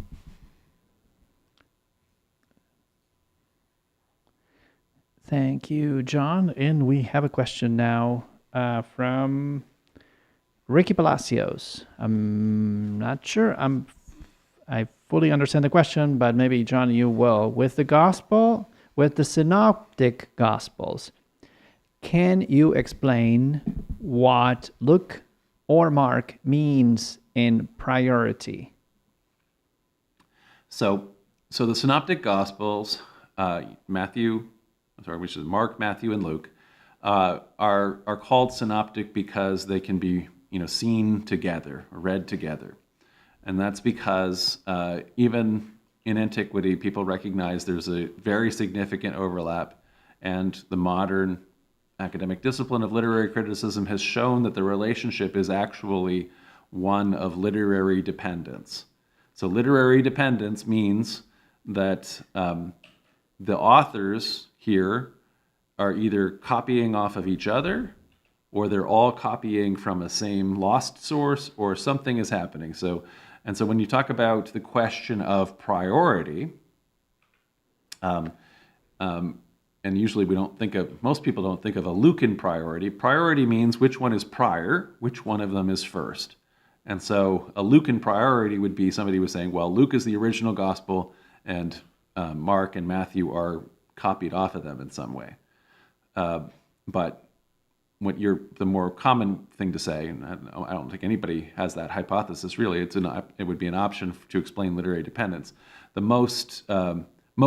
Thank you, John. And we have a question now from Ricky Palacios. I'm not sure I fully understand the question, but maybe, John, you will. With the synoptic gospels, can you explain what Luke, or Mark means in priority? So the Synoptic Gospels, which is Mark, Matthew, and Luke, are called synoptic because they can be seen together, read together, and that's because even in antiquity, people recognize there's a very significant overlap, and the modern academic discipline of literary criticism has shown that the relationship is actually one of literary dependence. So literary dependence means that the authors here are either copying off of each other, or they're all copying from a same lost source, or something is happening. So when you talk about the question of priority, and usually most people don't think of a Lucan priority. Priority means which one is prior, which one of them is first. And so a Lucan priority would be somebody was saying, well, Luke is the original gospel, and Mark and Matthew are copied off of them in some way. But the more common thing to say, and I don't think anybody has that hypothesis really, it would be an option to explain literary dependence. The most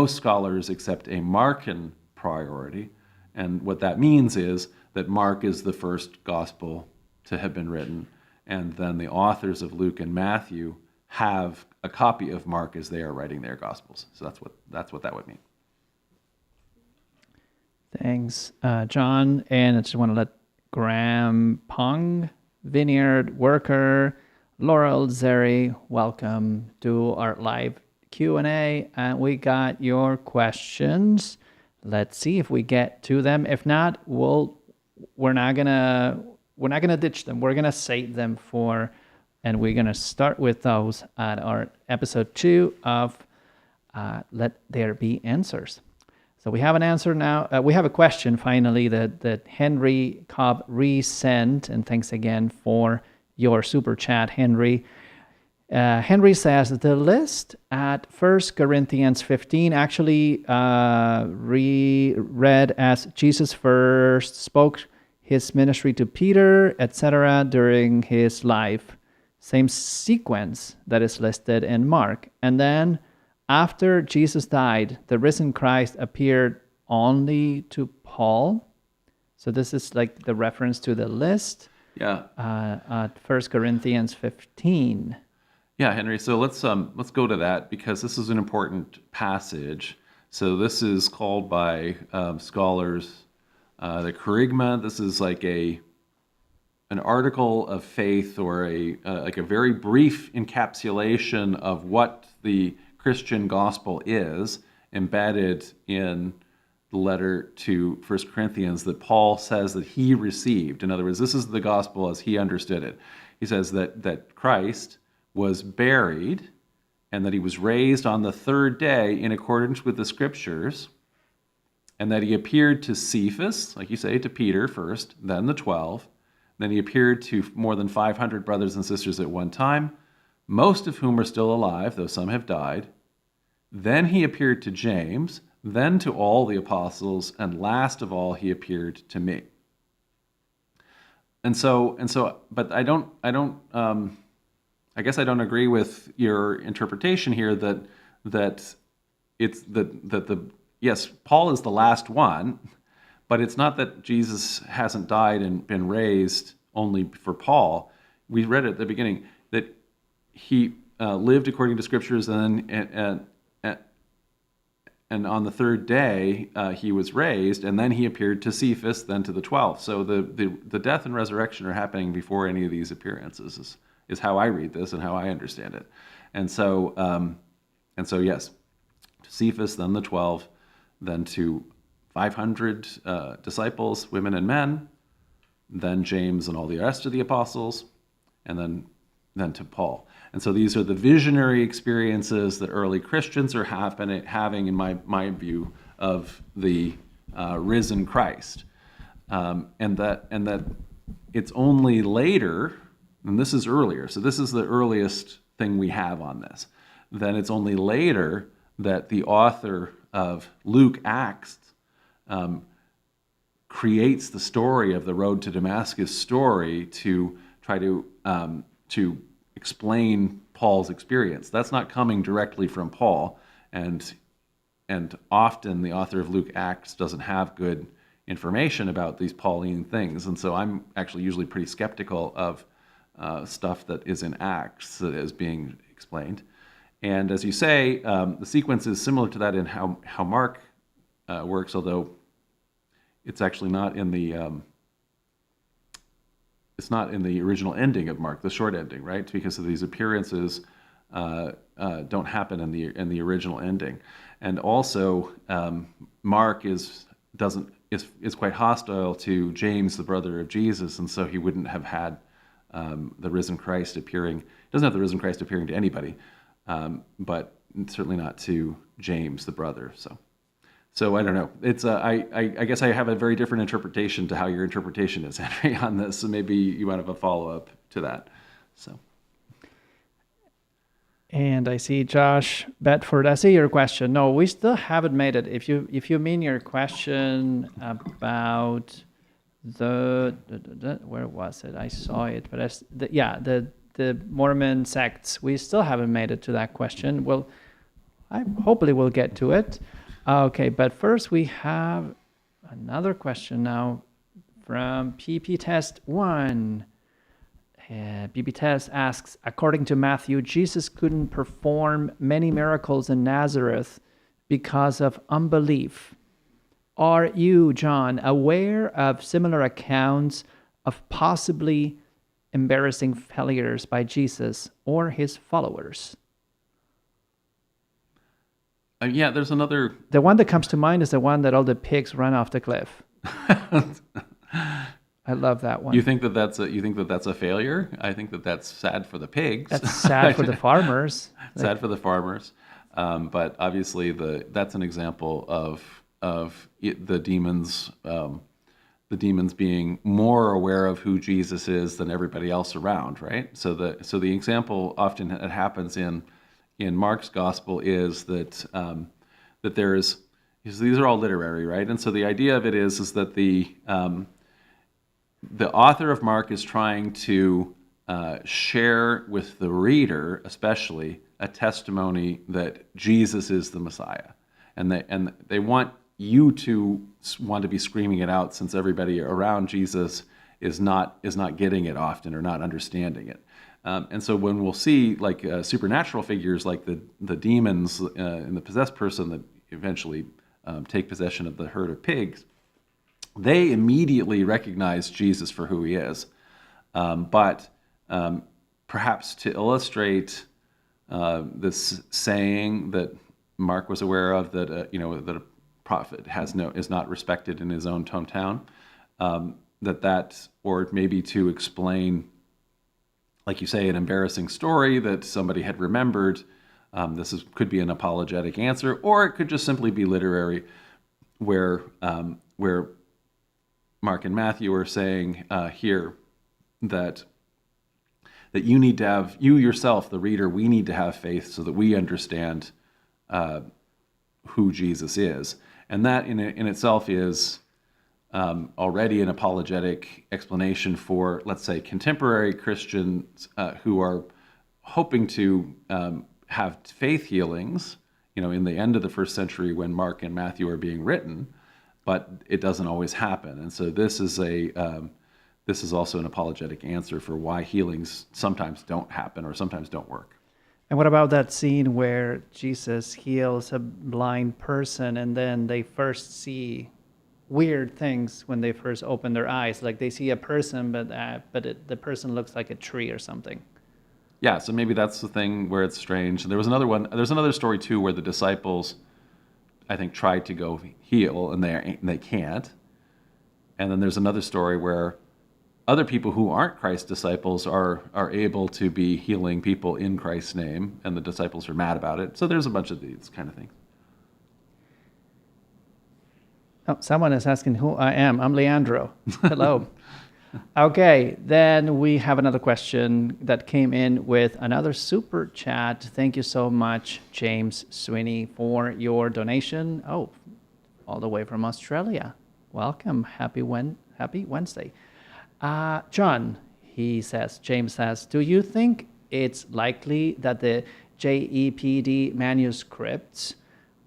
scholars accept a Markan priority, and what that means is that Mark is the first gospel to have been written, and then the authors of Luke and Matthew have a copy of Mark as they are writing their gospels. So that's what that would mean. Thanks, John. And I just want to let Graham Pong, Vineyard Worker, Laurel Zeri, welcome to our live Q&A. And we got your questions. Let's see if we get to them. If not, we're not gonna ditch them. We're gonna save them and we're gonna start with those at our episode 2 of Let There Be Answers. So we have an answer now. We have a question finally that Henry Cobb resent, and thanks again for your super chat, Henry. Henry says the list at 1 Corinthians 15 actually read as Jesus first spoke his ministry to Peter, etc. during his life. Same sequence that is listed in Mark. And then after Jesus died, the risen Christ appeared only to Paul. So this is like the reference to the list. Yeah. At 1 Corinthians 15. Yeah, Henry. So let's go to that because this is an important passage. So this is called by scholars the Kerygma. This is like an article of faith or a very brief encapsulation of what the Christian gospel is embedded in the letter to 1 Corinthians that Paul says that he received. In other words, this is the gospel as he understood it. He says that Christ was buried and that he was raised on the third day in accordance with the scriptures, and that he appeared to Cephas, like you say, to Peter first, then the 12. Then he appeared to more than 500 brothers and sisters at one time, most of whom are still alive, though some have died. Then he appeared to James, then to all the apostles, and last of all, he appeared to me. And so, but I guess I don't agree with your interpretation here that yes, Paul is the last one, but it's not that Jesus hasn't died and been raised only for Paul. We read at the beginning that he lived according to scriptures, and on the third day he was raised, and then he appeared to Cephas, then to the 12. So the death and resurrection are happening before any of these appearances. Is how I read this and how I understand it, and so yes, to Cephas, then the 12, then to 500 disciples, women and men, then James and all the rest of the apostles, and then to Paul. And so these are the visionary experiences that early Christians are having, in my view, of the risen Christ, and that it's only later, and this is earlier. So this is the earliest thing we have on this. Then it's only later that the author of Luke Acts creates the story of the road to Damascus story to try to explain Paul's experience. That's not coming directly from Paul, and often the author of Luke Acts doesn't have good information about these Pauline things, and so I'm actually usually pretty skeptical of stuff that is in Acts that is being explained. And as you say, the sequence is similar to that in how Mark works, although it's actually not in the original ending of Mark, the short ending, right? Because of these appearances don't happen in the original ending, and also Mark is quite hostile to James, the brother of Jesus, and so he wouldn't have had the risen Christ appearing. He doesn't have the risen Christ appearing to anybody, but certainly not to James, the brother. So I don't know. It's I guess I have a very different interpretation to how your interpretation is, Henry, on this. So maybe you might have a follow-up to that. So. And I see Josh Bedford. I see your question. No, we still haven't made it. If you mean your question about where was it? I saw it, but the Mormon sects. We still haven't made it to that question. Well, hopefully we'll get to it. Okay, but first we have another question now from PP Test 1. PP Test asks, according to Matthew, Jesus couldn't perform many miracles in Nazareth because of unbelief. Are you, John, aware of similar accounts of possibly embarrassing failures by Jesus or his followers? Yeah, there's another. The one that comes to mind is the one that all the pigs run off the cliff. I love that one. You think that that's a failure? I think that that's sad for the pigs. That's sad for the farmers. Sad for the farmers, but obviously that's an example of the demons being more aware of who Jesus is than everybody else around, right? So the example often that happens in Mark's gospel is that these are all literary, right? And so the idea of it is that the author of Mark is trying to share with the reader, especially, a testimony that Jesus is the Messiah, and they want you to want to be screaming it out, since everybody around Jesus is not getting it often or not understanding it. And so when we'll see like supernatural figures like the demons in the possessed person that eventually take possession of the herd of pigs, they immediately recognize Jesus for who he is. But perhaps to illustrate this saying that Mark was aware of, that that a prophet is not respected in his own hometown, or maybe to explain, like you say, an embarrassing story that somebody had remembered. Could be an apologetic answer, or it could just simply be literary, where Mark and Matthew are saying here that you need to have, you yourself, the reader, we need to have faith so that we understand who Jesus is. And that in itself is already an apologetic explanation for, let's say, contemporary Christians who are hoping to have faith healings, in the end of the first century when Mark and Matthew are being written, but it doesn't always happen. And so this is also an apologetic answer for why healings sometimes don't happen or sometimes don't work. And what about that scene where Jesus heals a blind person and then they first see weird things when they first open their eyes? Like they see a person, but the person looks like a tree or something. Yeah, so maybe that's the thing where it's strange. There's another story too where the disciples, I think, tried to go heal and they can't. And then there's another story where other people who aren't Christ's disciples are able to be healing people in Christ's name, and the disciples are mad about it. So there's a bunch of these kind of things. Oh, someone is asking who I am. I'm Leandro. Hello. Okay, then we have another question that came in with another super chat. Thank you so much, James Sweeney, for your donation. Oh, all the way from Australia. Welcome. Happy Wednesday. John, James says, do you think it's likely that the JEPD manuscripts,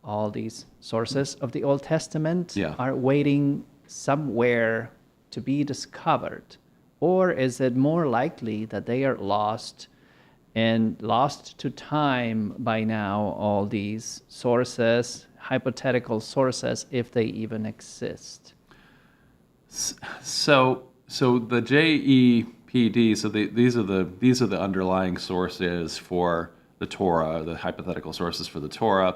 all these sources of the Old Testament, are waiting somewhere to be discovered? Or is it more likely that they are lost to time by now, all these sources, hypothetical sources, if they even exist? So the JEPD, these are the underlying sources for the Torah, the hypothetical sources for the Torah.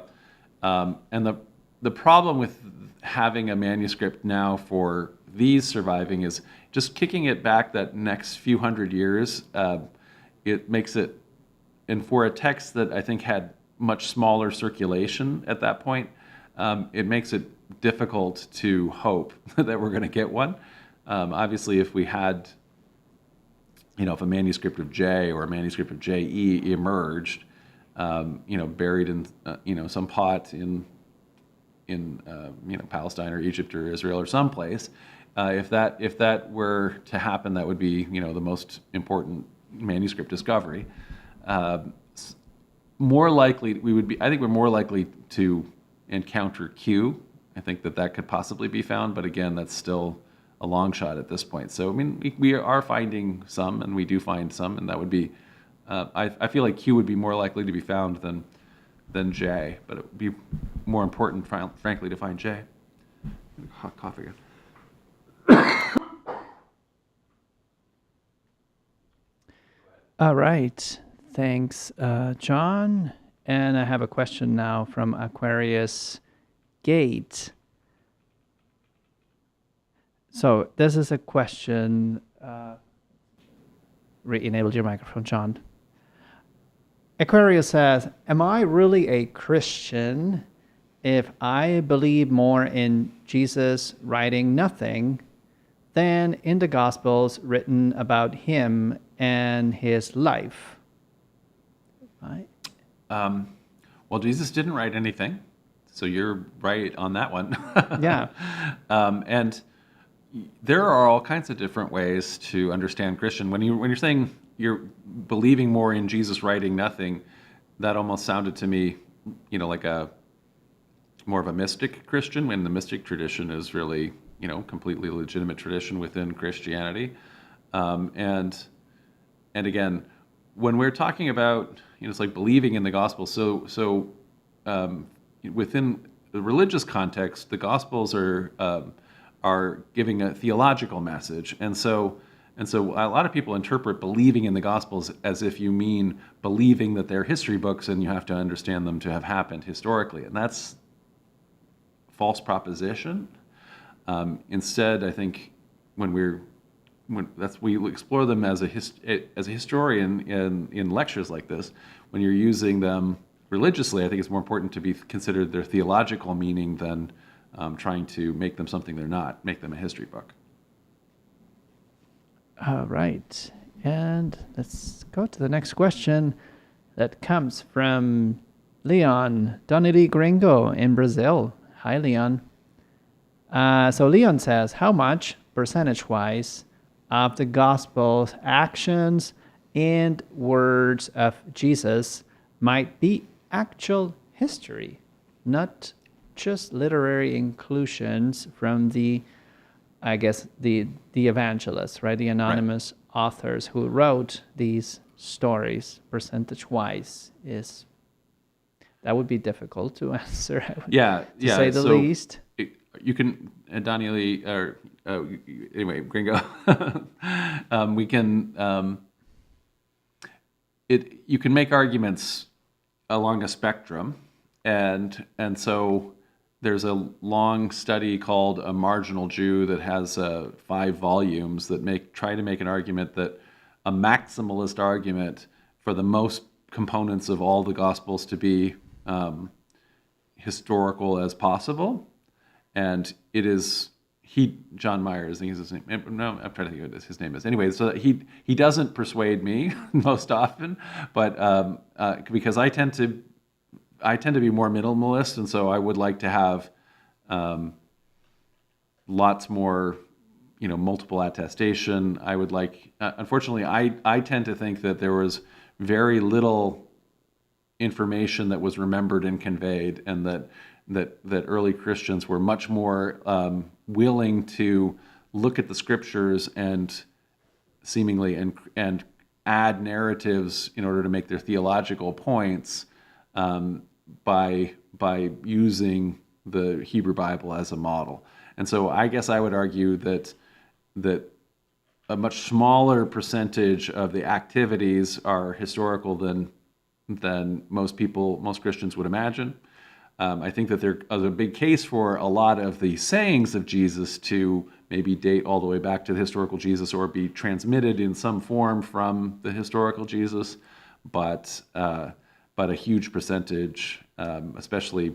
And the problem with having a manuscript now for these surviving is just kicking it back that next few hundred years. It makes it, and for a text that I think had much smaller circulation at that point, it makes it difficult to hope that we're going to get one. Obviously, if we had, if a manuscript of J or a manuscript of JE emerged, buried in, some pot in Palestine or Egypt or Israel or someplace, if that were to happen, that would be, the most important manuscript discovery. More likely, I think we're more likely to encounter Q. I think that could possibly be found, but again, that's still a long shot at this point. So, I mean, we are finding some, and we do find some, and that would be, I feel like Q would be more likely to be found than J, but it would be more important, frankly, to find J. Hot cough again. All right. Thanks, John. And I have a question now from Aquarius Gate. So this is a question. Re-enable your microphone, John. Aquarius says, am I really a Christian if I believe more in Jesus writing nothing than in the Gospels written about him and his life? Right. Well, Jesus didn't write anything, so you're right on that one. Yeah. And there are all kinds of different ways to understand Christian. When you're saying you're believing more in Jesus writing nothing, that almost sounded to me, like more of a mystic Christian, when the mystic tradition is really, completely legitimate tradition within Christianity. And again, when we're talking about, it's like believing in the gospel. So within the religious context, the gospels are giving a theological message, and so a lot of people interpret believing in the gospels as if you mean believing that they're history books and you have to understand them to have happened historically, and that's false proposition. Instead, I think we explore them as a historian in lectures like this. When you're using them religiously, I think it's more important to be considered their theological meaning than trying to make them something they're not, make them a history book. All right. And let's go to the next question that comes from Leon Donnelly Gringo in Brazil. Hi, Leon. So Leon says, how much, percentage-wise, of the Gospel's actions and words of Jesus might be actual history, not just literary inclusions from the evangelists, right? The anonymous authors who wrote these stories, percentage-wise, that would be difficult to answer. To say the least. You can, Daniele, or anyway, Gringo. We can. You can make arguments along a spectrum, and so there's a long study called A Marginal Jew that has 5 volumes that try to make an argument that a maximalist argument for the most components of all the Gospels to be historical as possible. And it is John Myers, I think is his name. No, I'm trying to think what his name is. Anyway, so he doesn't persuade me most often, but because I tend to be more minimalist, and so I would like to have lots more multiple attestation. I would like, unfortunately, I tend to think that there was very little information that was remembered and conveyed, and that early Christians were much more willing to look at the scriptures and seemingly and add narratives in order to make their theological points by using the Hebrew Bible as a model. And so I guess I would argue that a much smaller percentage of the activities are historical than most Christians would imagine. I think that there is a big case for a lot of the sayings of Jesus to maybe date all the way back to the historical Jesus or be transmitted in some form from the historical Jesus, but a huge percentage, especially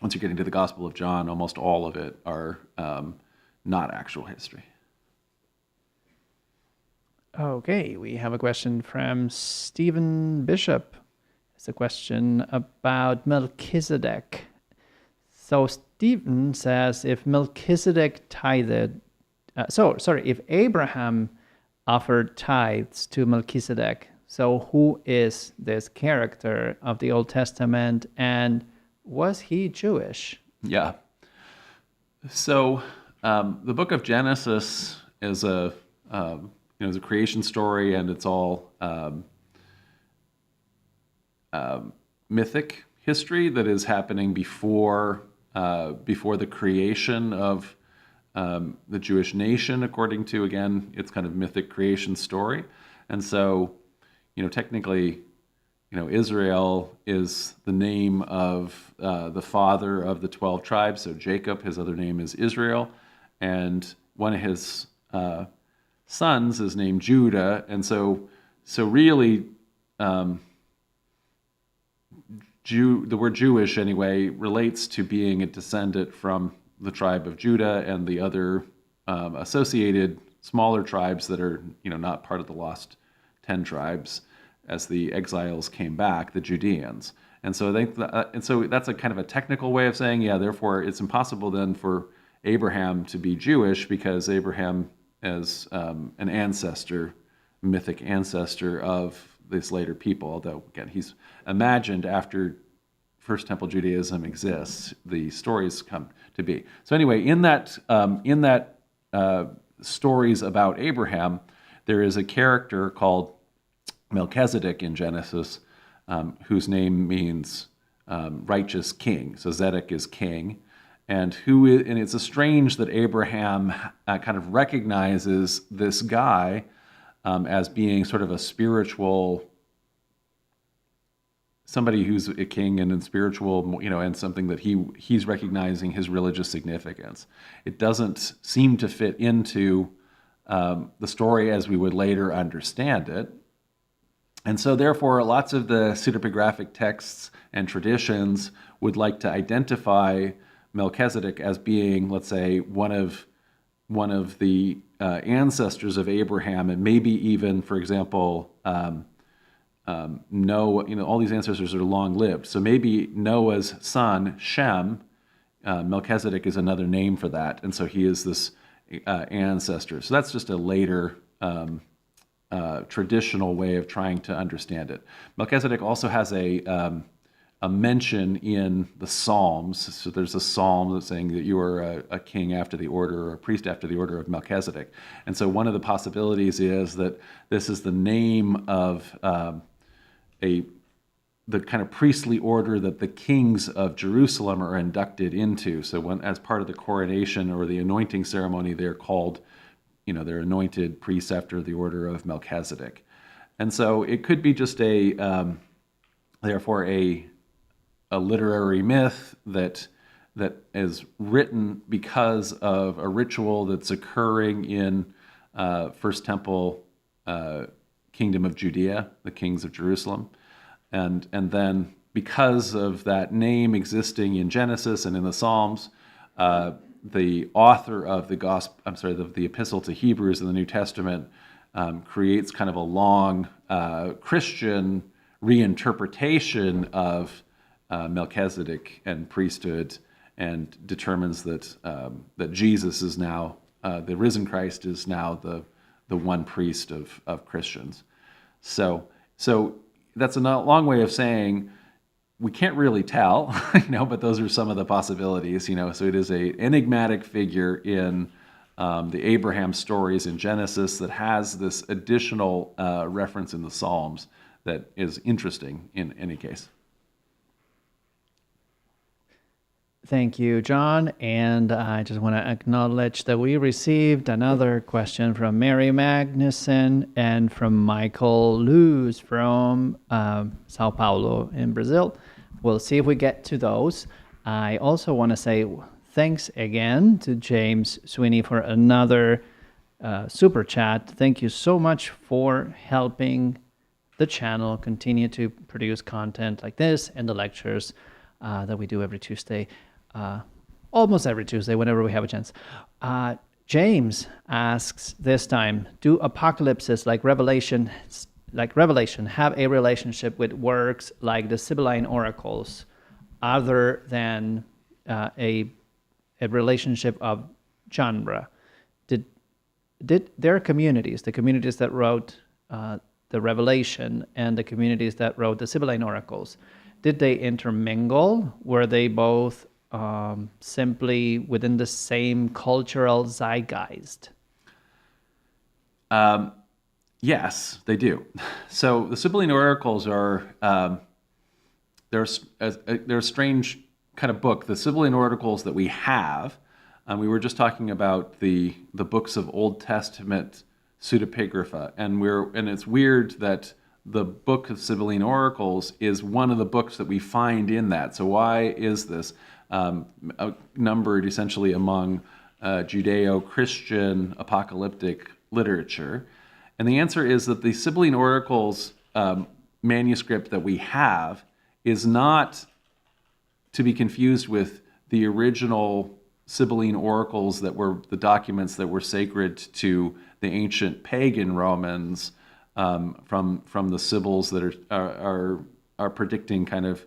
once you get into the Gospel of John, almost all of it are not actual history. Okay, we have a question from Stephen Bishop. It's a question about Melchizedek. So Stephen says, if Melchizedek tithed, if Abraham offered tithes to Melchizedek, so who is this character of the Old Testament, and was he Jewish? Yeah. So the book of Genesis is a creation story, and it's all mythic history that is happening before the creation of the Jewish nation, according to, again, its kind of mythic creation story. And so, technically, Israel is the name of the father of the 12 tribes. So Jacob, his other name is Israel, and one of his sons is named Judah. And so really, the word Jewish, anyway, relates to being a descendant from the tribe of Judah and the other associated smaller tribes that are, not part of the lost 10 tribes as the exiles came back, the Judeans. And so that's a kind of a technical way of saying, therefore it's impossible then for Abraham to be Jewish, because Abraham is an ancestor, mythic ancestor of this later people, although again, he's imagined after First Temple Judaism exists, the stories come to be. So anyway, in that stories about Abraham, there is a character called Melchizedek in Genesis, whose name means righteous king. So Zedek is king, and it's strange that Abraham kind of recognizes this guy as being sort of a spiritual, somebody who's a king and in spiritual, and something that he's recognizing his religious significance. It doesn't seem to fit into the story as we would later understand it. And so therefore, lots of the pseudepigraphic texts and traditions would like to identify Melchizedek as being, let's say, one of the ancestors of Abraham, and maybe even, for example, Noah. All these ancestors are long-lived. So maybe Noah's son, Shem, Melchizedek is another name for that, and so he is this ancestor. So that's just a later traditional way of trying to understand it. Melchizedek also has a mention in the Psalms. So there's a psalm that's saying that you are a king after the order, or a priest after the order of Melchizedek. And so one of the possibilities is that this is the name of the kind of priestly order that the kings of Jerusalem are inducted into. So as part of the coronation or the anointing ceremony, they're called, they're anointed priests after the order of Melchizedek. And so it could be just therefore a literary myth that is written because of a ritual that's occurring in First Temple Kingdom of Judea, the kings of Jerusalem. And then because of that name existing in Genesis and in the Psalms, the author of the Epistle to Hebrews in the New Testament creates kind of a long Christian reinterpretation of Melchizedek and priesthood, and determines that Jesus is now the risen Christ is now the one priest of Christians. So that's a long way of saying we can't really tell, but those are some of the possibilities, So it is a enigmatic figure in the Abraham stories in Genesis that has this additional reference in the Psalms that is interesting in any case. Thank you, John. And I just want to acknowledge that we received another question from Mary Magnuson and from Michael Luz from Sao Paulo in Brazil. We'll see if we get to those. I also want to say thanks again to James Sweeney for another super chat. Thank you so much for helping the channel continue to produce content like this and the lectures that we do every Tuesday. Almost every Tuesday, whenever we have a chance. James asks this time, do apocalypses like Revelation have a relationship with works like the Sibylline Oracles, other than a relationship of genre? Did their communities, the communities that wrote the Revelation and the communities that wrote the Sibylline Oracles, did they intermingle? Were they both simply within the same cultural zeitgeist? Yes, they do. So the Sibylline Oracles are they're a strange kind of book. The Sibylline Oracles that we have, we were just talking about the books of Old Testament pseudepigrapha, and it's weird that the book of Sibylline Oracles is one of the books that we find in that. So why is this? Numbered essentially among Judeo-Christian apocalyptic literature. And the answer is that the Sibylline Oracles manuscript that we have is not to be confused with the original Sibylline Oracles that were the documents that were sacred to the ancient pagan Romans from the Sibyls that are predicting kind of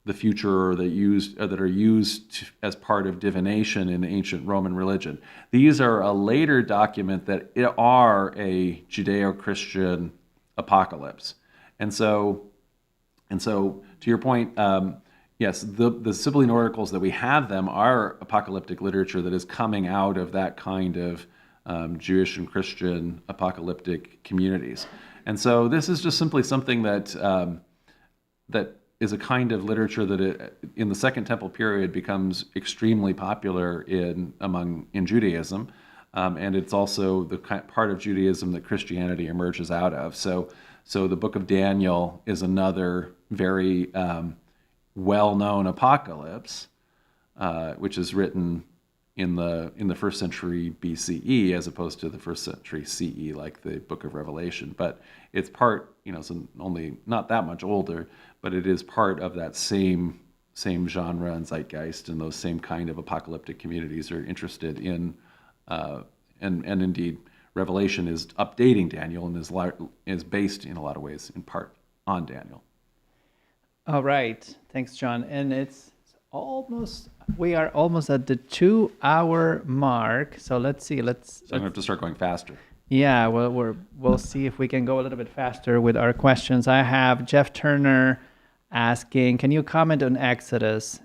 the future, or that are used as part of divination in ancient Roman religion. These are a later document that are a Judeo-Christian apocalypse, and so to your point, yes, the Sibylline Oracles that we have them are apocalyptic literature that is coming out of that kind of Jewish and Christian apocalyptic communities, and so this is just simply something that is a kind of literature that in the Second Temple period becomes extremely popular in Judaism, and it's also the part of Judaism that Christianity emerges out of. So the Book of Daniel is another very well-known apocalypse, which is written in the first century BCE as opposed to the first century CE, like the Book of Revelation. But it's part, it's only not that much older, but it is part of that same genre and zeitgeist, and those same kind of apocalyptic communities are interested in, and indeed, Revelation is updating Daniel and is based in a lot of ways, in part, on Daniel. All right, thanks, John. And we are almost at the 2-hour mark. So let's see. So I'm gonna have to start going faster. Yeah, well, we'll see if we can go a little bit faster with our questions. I have Jeff Turner asking, can you comment on Exodus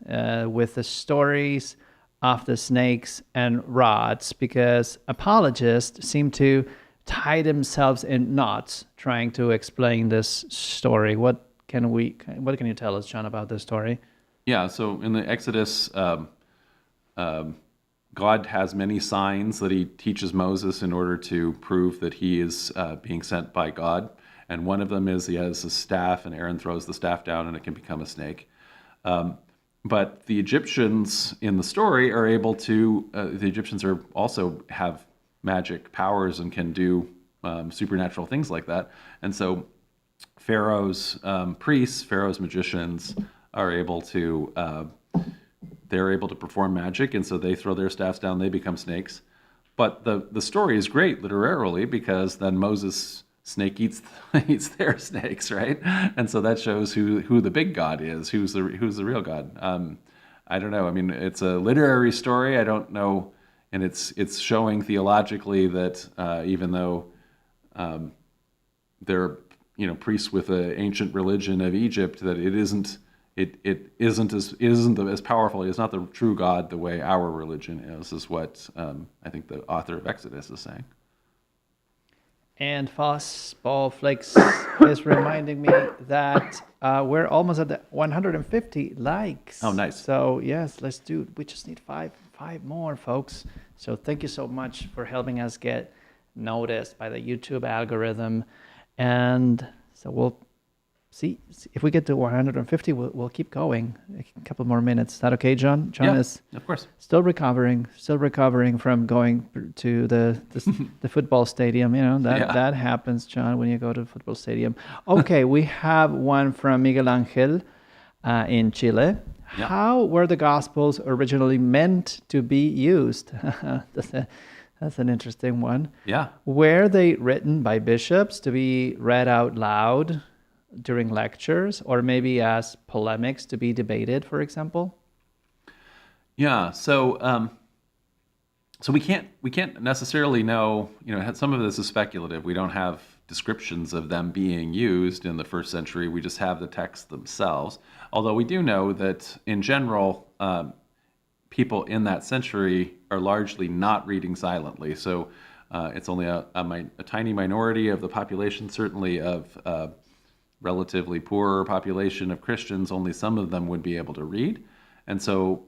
with the stories of the snakes and rods? Because apologists seem to tie themselves in knots trying to explain this story. What can you tell us, John, about this story? Yeah, so in the Exodus, God has many signs that he teaches Moses in order to prove that he is being sent by God. And one of them is he has a staff, and Aaron throws the staff down, and it can become a snake. But the Egyptians in the story are able to, the Egyptians also have magic powers and can do supernatural things like that. And so Pharaoh's priests, Pharaoh's magicians are able to, they're able to perform magic, and so they throw their staffs down, they become snakes. But the story is great literarily, because then Moses' snake eats their snakes, right? And so that shows who the big God is, who's the real God. I don't know. I mean, it's a literary story. I don't know and it's showing theologically that even though they're priests with the ancient religion of Egypt, that it isn't as powerful. It's not the true God the way our religion is what I think the author of Exodus is saying. And Foss Ball Flakes is reminding me that we're almost at the 150 likes. Oh, nice. So yes, let's do it. We just need five more, folks. So thank you so much for helping us get noticed by the YouTube algorithm. And so we'll see if we get to 150, we'll keep going a couple more minutes. Is that okay, John? John is of course still recovering from going to the football stadium. That happens, John, when you go to the football stadium. Okay, we have one from Miguel Angel in Chile. Yeah. How were the Gospels originally meant to be used? That's an interesting one. Yeah. Were they written by bishops to be read out loud during lectures, or maybe as polemics to be debated, for example? Yeah. So we can't necessarily know. Some of this is speculative. We don't have descriptions of them being used in the first century. We just have the texts themselves. Although we do know that in general, people in that century are largely not reading silently. So it's only a tiny minority of the population, certainly of relatively poorer population of Christians. Only some of them would be able to read. And so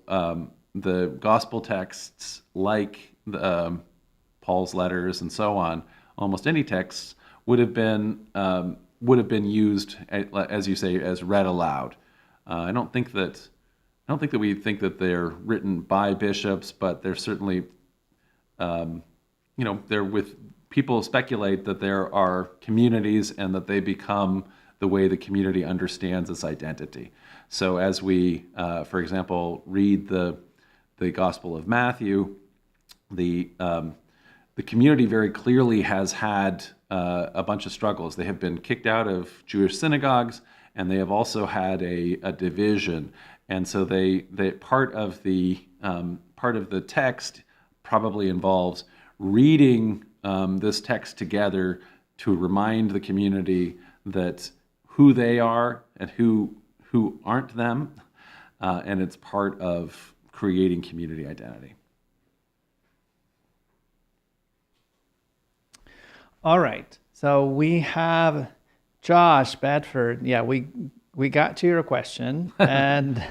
the gospel texts, like Paul's letters and so on, almost any texts would have been used, as you say, as read aloud. I don't think that we think that they're written by bishops, but they're certainly, they're with people speculate that there are communities and that they become the way the community understands its identity. So as we, for example, read the Gospel of Matthew, the community very clearly has had a bunch of struggles. They have been kicked out of Jewish synagogues, and they have also had a division. And so they part of the text probably involves reading this text together to remind the community that who they are and who aren't them, and it's part of creating community identity. All right, so we have Josh Bedford. Yeah, we got to your question, and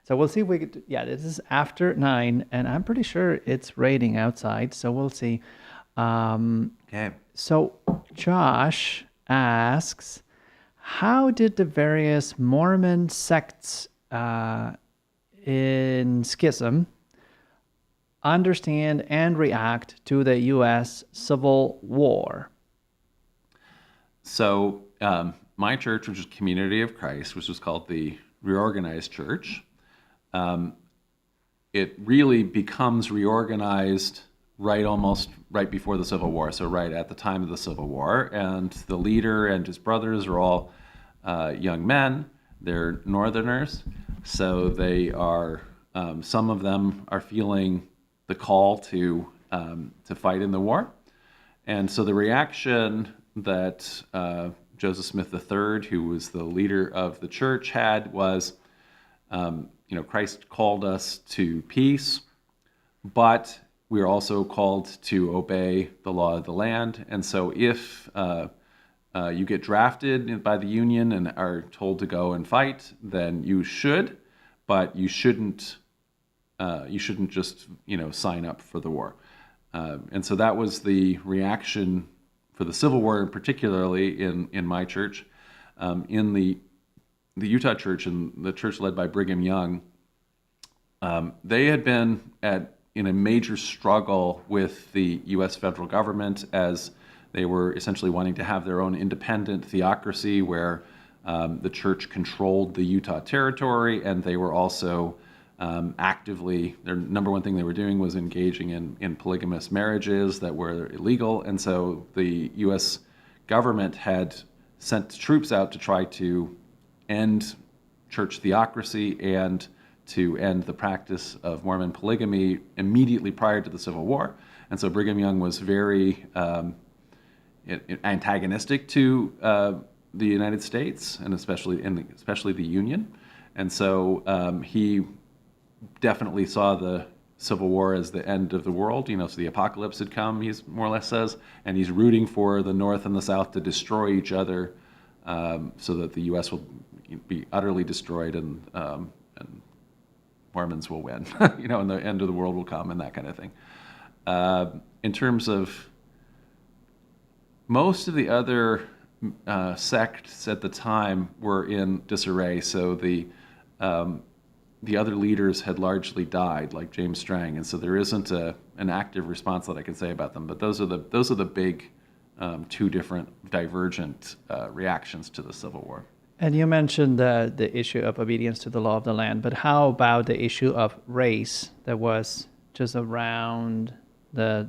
so we'll see if we could. Yeah, this is after 9, and I'm pretty sure it's raining outside, so we'll see. Okay. So Josh asks, how did the various Mormon sects in schism understand and react to the U.S. Civil War? So my church, which is Community of Christ, which was called the Reorganized Church, it really becomes reorganized almost right before the Civil War, so right at the time of the Civil War. And the leader and his brothers are all young men. They're Northerners, so they are. Some of them are feeling the call to fight in the war, and so the reaction that Joseph Smith III, who was the leader of the church, had was, Christ called us to peace, but we are also called to obey the law of the land. And so if you get drafted by the Union and are told to go and fight, then you should, but you shouldn't just sign up for the war. And so that was the reaction for the Civil War, particularly in my church. In the Utah church and the church led by Brigham Young, they had been in a major struggle with the U.S. federal government, as they were essentially wanting to have their own independent theocracy where the church controlled the Utah territory, and they were also actively, their number one thing they were doing was engaging in polygamous marriages that were illegal. And so the U.S. government had sent troops out to try to end church theocracy and to end the practice of Mormon polygamy immediately prior to the Civil War. And so Brigham Young was very antagonistic to the United States, and especially the Union. And so he definitely saw the Civil War as the end of the world. So the apocalypse had come, he more or less says, and he's rooting for the North and the South to destroy each other, so that the U.S. will be utterly destroyed, and Mormons will win, and the end of the world will come, and that kind of thing. In terms of most of the other sects at the time were in disarray, so the other leaders had largely died, like James Strang, and so there isn't an active response that I can say about them. But those are the big two different divergent reactions to the Civil War. And you mentioned the issue of obedience to the law of the land, but how about the issue of race that was just around the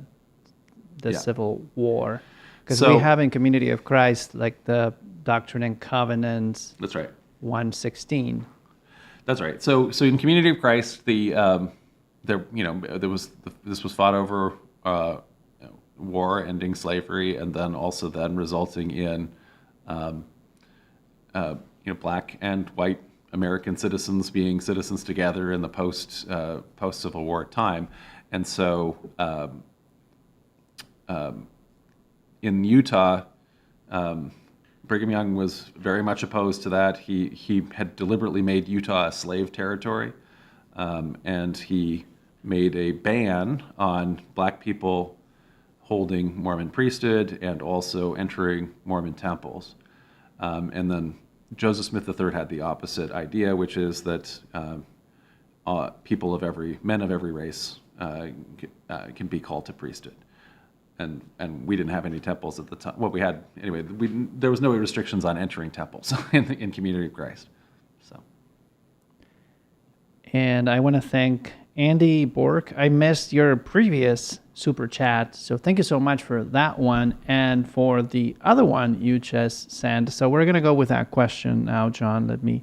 Civil War? Because we have in Community of Christ, like the Doctrine and Covenants. That's right. 116. That's right. So in Community of Christ, this was fought over war ending slavery, and then also resulting in black and white American citizens being citizens together in the post Civil War time. And so in Utah, Brigham Young was very much opposed to that. He had deliberately made Utah a slave territory, and he made a ban on black people holding Mormon priesthood and also entering Mormon temples. And then Joseph Smith III had the opposite idea, which is that men of every race can be called to priesthood. And we didn't have any temples at the time. Well, we had, anyway, there was no restrictions on entering temples in Community of Christ. So. And I want to thank Andy Bork. I missed your previous super chat, so thank you so much for that one and for the other one you just sent. So we're going to go with that question now, John. Let me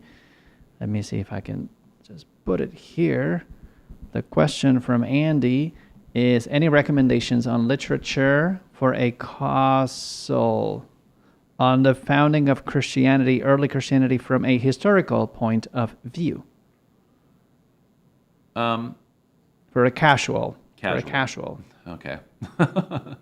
see if I can just put it here. The question from Andy is, any recommendations on literature for a causal on the founding of Christianity, early Christianity, from a historical point of view? For a casual. For a casual. Okay. A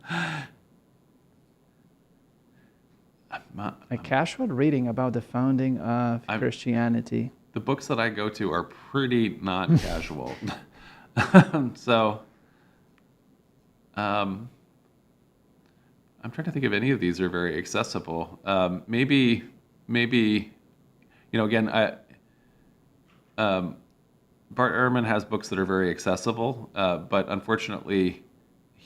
casual reading about the founding of Christianity. The books that I go to are pretty not casual. So, I'm trying to think if any of these are very accessible. Maybe, again, Bart Ehrman has books that are very accessible, but unfortunately,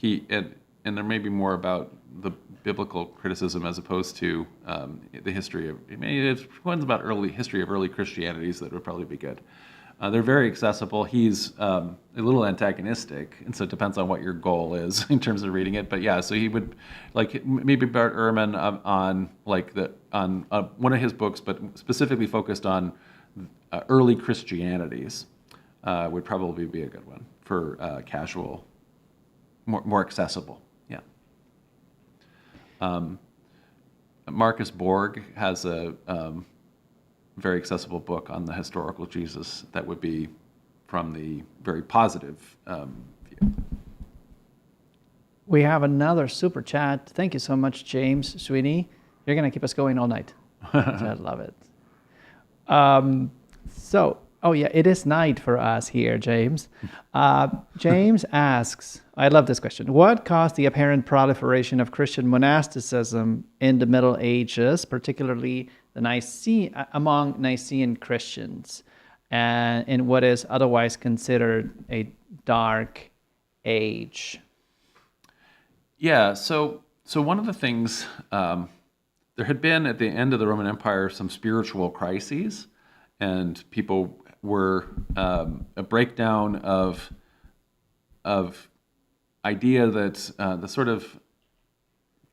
and there may be more about the biblical criticism as opposed to the history of. It's ones about history of early Christianities that would probably be good. They're very accessible. He's a little antagonistic, and so it depends on what your goal is in terms of reading it. But yeah, so he would maybe Bart Ehrman on one of his books, but specifically focused on early Christianities. Would probably be a good one for casual, more accessible. Yeah. Marcus Borg has a very accessible book on the historical Jesus that would be from the very positive view. We have another super chat. Thank you so much, James Sweeney. You're going to keep us going all night. I love it. Oh yeah, it is night for us here, James. James asks, I love this question. What caused the apparent proliferation of Christian monasticism in the Middle Ages, particularly among Nicene Christians, and in what is otherwise considered a dark age? Yeah, so one of the things, there had been at the end of the Roman Empire some spiritual crises, and people were a breakdown of idea that the sort of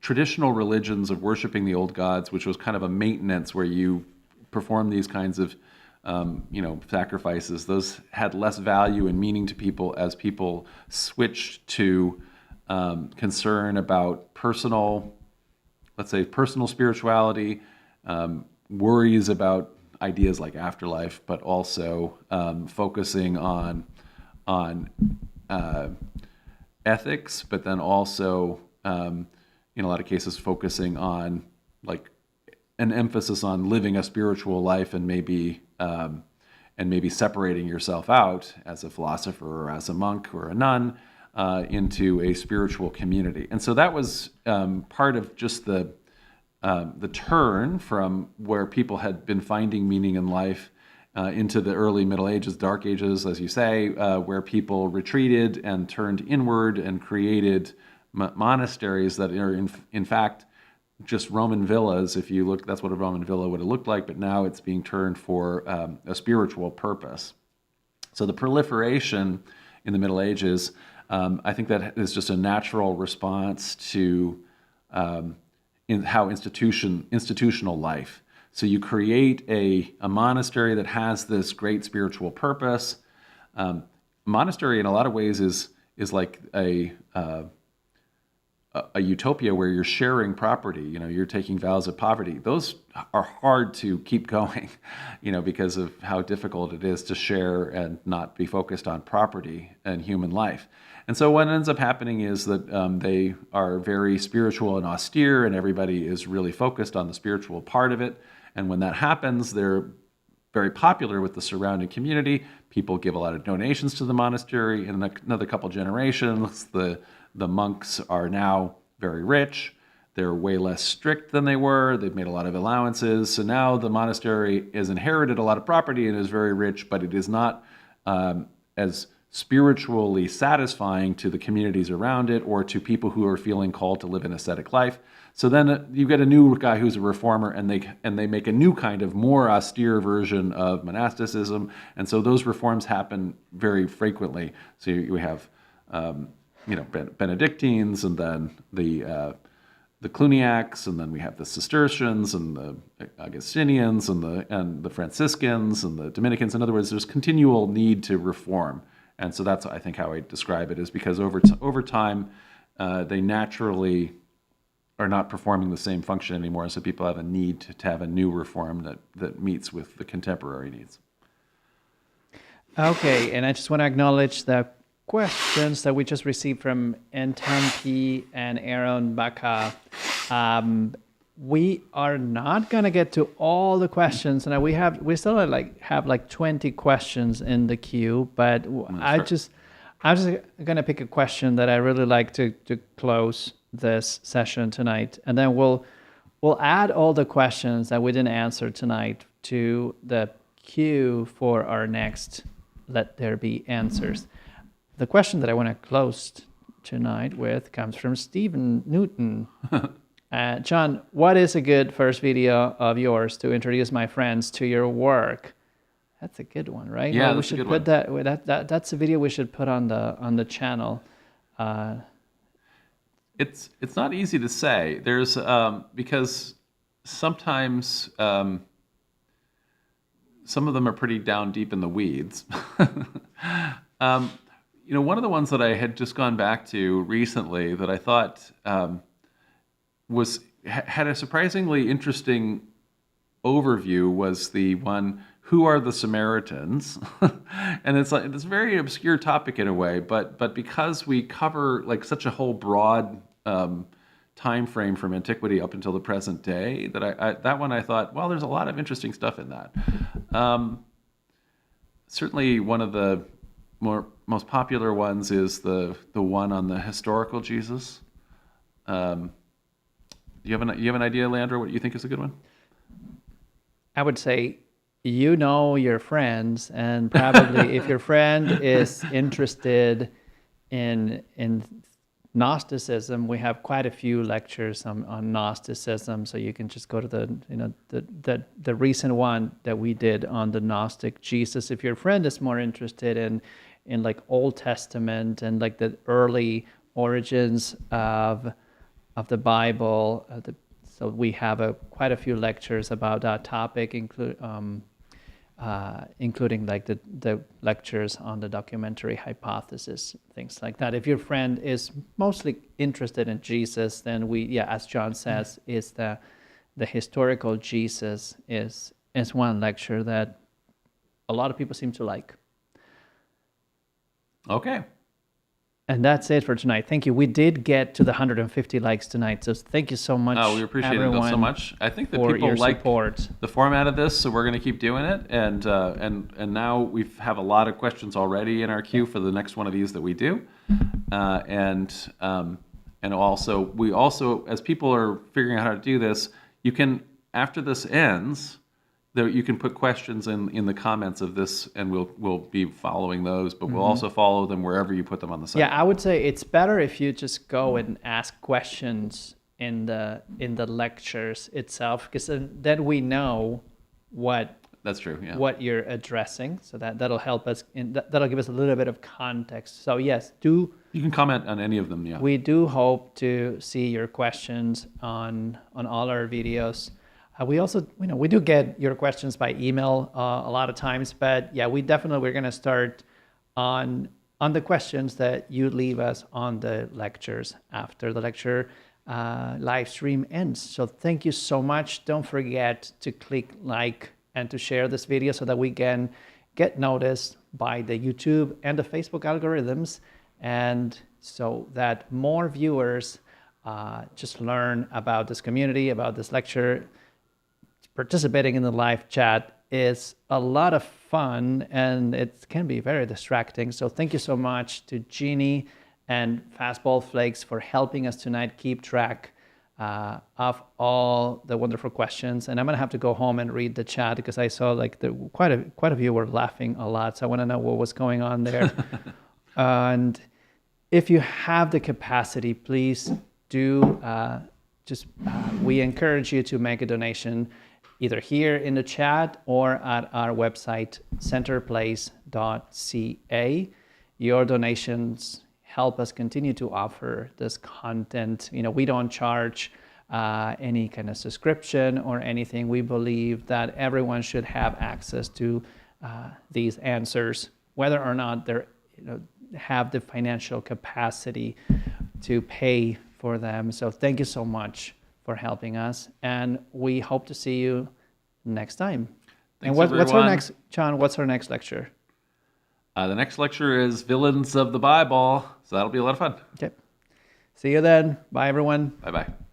traditional religions of worshiping the old gods, which was kind of a maintenance where you perform these kinds of sacrifices, those had less value and meaning to people as people switched to concern about personal spirituality, worries about ideas like afterlife, but also focusing on ethics, but then also in a lot of cases focusing on like an emphasis on living a spiritual life and maybe separating yourself out as a philosopher or as a monk or a nun into a spiritual community. And so that was part of just the turn from where people had been finding meaning in life into the early Middle Ages, Dark Ages, as you say, where people retreated and turned inward and created monasteries that are in fact just Roman villas. If you look, that's what a Roman villa would have looked like, but now it's being turned for a spiritual purpose. So the proliferation in the Middle Ages, I think that is just a natural response to in how institutional life. So you create a monastery that has this great spiritual purpose. Monastery, in a lot of ways, is like a utopia where you're sharing property. You're taking vows of poverty. Those are hard to keep going, because of how difficult it is to share and not be focused on property and human life. And so what ends up happening is that they are very spiritual and austere, and everybody is really focused on the spiritual part of it. And when that happens, they're very popular with the surrounding community. People give a lot of donations to the monastery. In another couple generations, the monks are now very rich. They're way less strict than they were. They've made a lot of allowances. So now the monastery has inherited a lot of property and is very rich, but it is not as spiritually satisfying to the communities around it or to people who are feeling called to live an ascetic life. So then you get a new guy who's a reformer, and they make a new kind of more austere version of monasticism. And so those reforms happen very frequently. So you have Benedictines, and then the Cluniacs, and then we have the Cistercians and the Augustinians and the Franciscans and the Dominicans. In other words, there's continual need to reform. And so that's, I think, how I describe it, is because over time, they naturally are not performing the same function anymore. So people have a need to have a new reform that meets with the contemporary needs. Okay, and I just want to acknowledge the questions that we just received from Anton P. and Aaron Baca. We are not gonna get to all the questions, and we still have like 20 questions in the queue. But I'm just gonna pick a question that I really like to close this session tonight, and then we'll add all the questions that we didn't answer tonight to the queue for our next Let There Be Answers. The question that I want to close tonight with comes from Stephen Newton. John, what is a good first video of yours to introduce my friends to your work? That's a good one, right? Yeah, we should put that's a video we should put on the channel. It's not easy to say. There's because sometimes some of them are pretty down deep in the weeds. One of the ones that I had just gone back to recently that I thought had a surprisingly interesting overview was the one, "Who are the Samaritans?" And it's a very obscure topic in a way, but because we cover like such a whole broad time frame from antiquity up until the present day, that one I thought, well, there's a lot of interesting stuff in that. Certainly one of the most popular ones is the one on the historical Jesus. You have an idea, Leandro, what you think is a good one? I would say your friends, and probably if your friend is interested in Gnosticism, we have quite a few lectures on Gnosticism, so you can just go to the recent one that we did on the Gnostic Jesus. If your friend is more interested in like Old Testament and like the early origins of the Bible, so we have quite a few lectures about that topic, including like the lectures on the documentary hypothesis, things like that. If your friend is mostly interested in Jesus, then as John says, is the historical Jesus is one lecture that a lot of people seem to like. Okay. And that's it for tonight. Thank you. We did get to the 150 likes tonight, so thank you so much. Oh, we appreciate it so much. I think that people like the format of this, so we're going to keep doing it. And now we have a lot of questions already in our queue for the next one of these that we do. And also we as people are figuring out how to do this, you can, after this ends, you can put questions in the comments of this, and we'll be following those, but we'll also follow them wherever you put them on the site. Yeah, I would say it's better if you just go and ask questions in the lectures itself, because then we know what. That's true. Yeah. What you're addressing, so that'll help us. That'll give us a little bit of context. So yes, you can comment on any of them. Yeah. We do hope to see your questions on all our videos. We also, we do get your questions by email a lot of times, but yeah, we're going to start on the questions that you leave us on the lectures after the lecture live stream ends. So thank you so much. Don't forget to click like and to share this video so that we can get noticed by the YouTube and the Facebook algorithms, and so that more viewers just learn about this community, about this lecture. Participating in the live chat is a lot of fun, and it can be very distracting. So thank you so much to Jeannie and Fastball Flakes for helping us tonight keep track of all the wonderful questions. And I'm gonna have to go home and read the chat, because I saw like quite a few were laughing a lot. So I want to know what was going on there. And if you have the capacity, please do we encourage you to make a donation, either here in the chat or at our website, centerplace.ca. Your donations help us continue to offer this content. We don't charge any kind of subscription or anything. We believe that everyone should have access to these answers, whether or not they have the financial capacity to pay for them. So thank you so much for helping us, and we hope to see you next time. Thanks, and what's our next, John? What's our next lecture? The next lecture is Villains of the Bible, so that'll be a lot of fun. Okay. See you then. Bye, everyone. Bye-bye.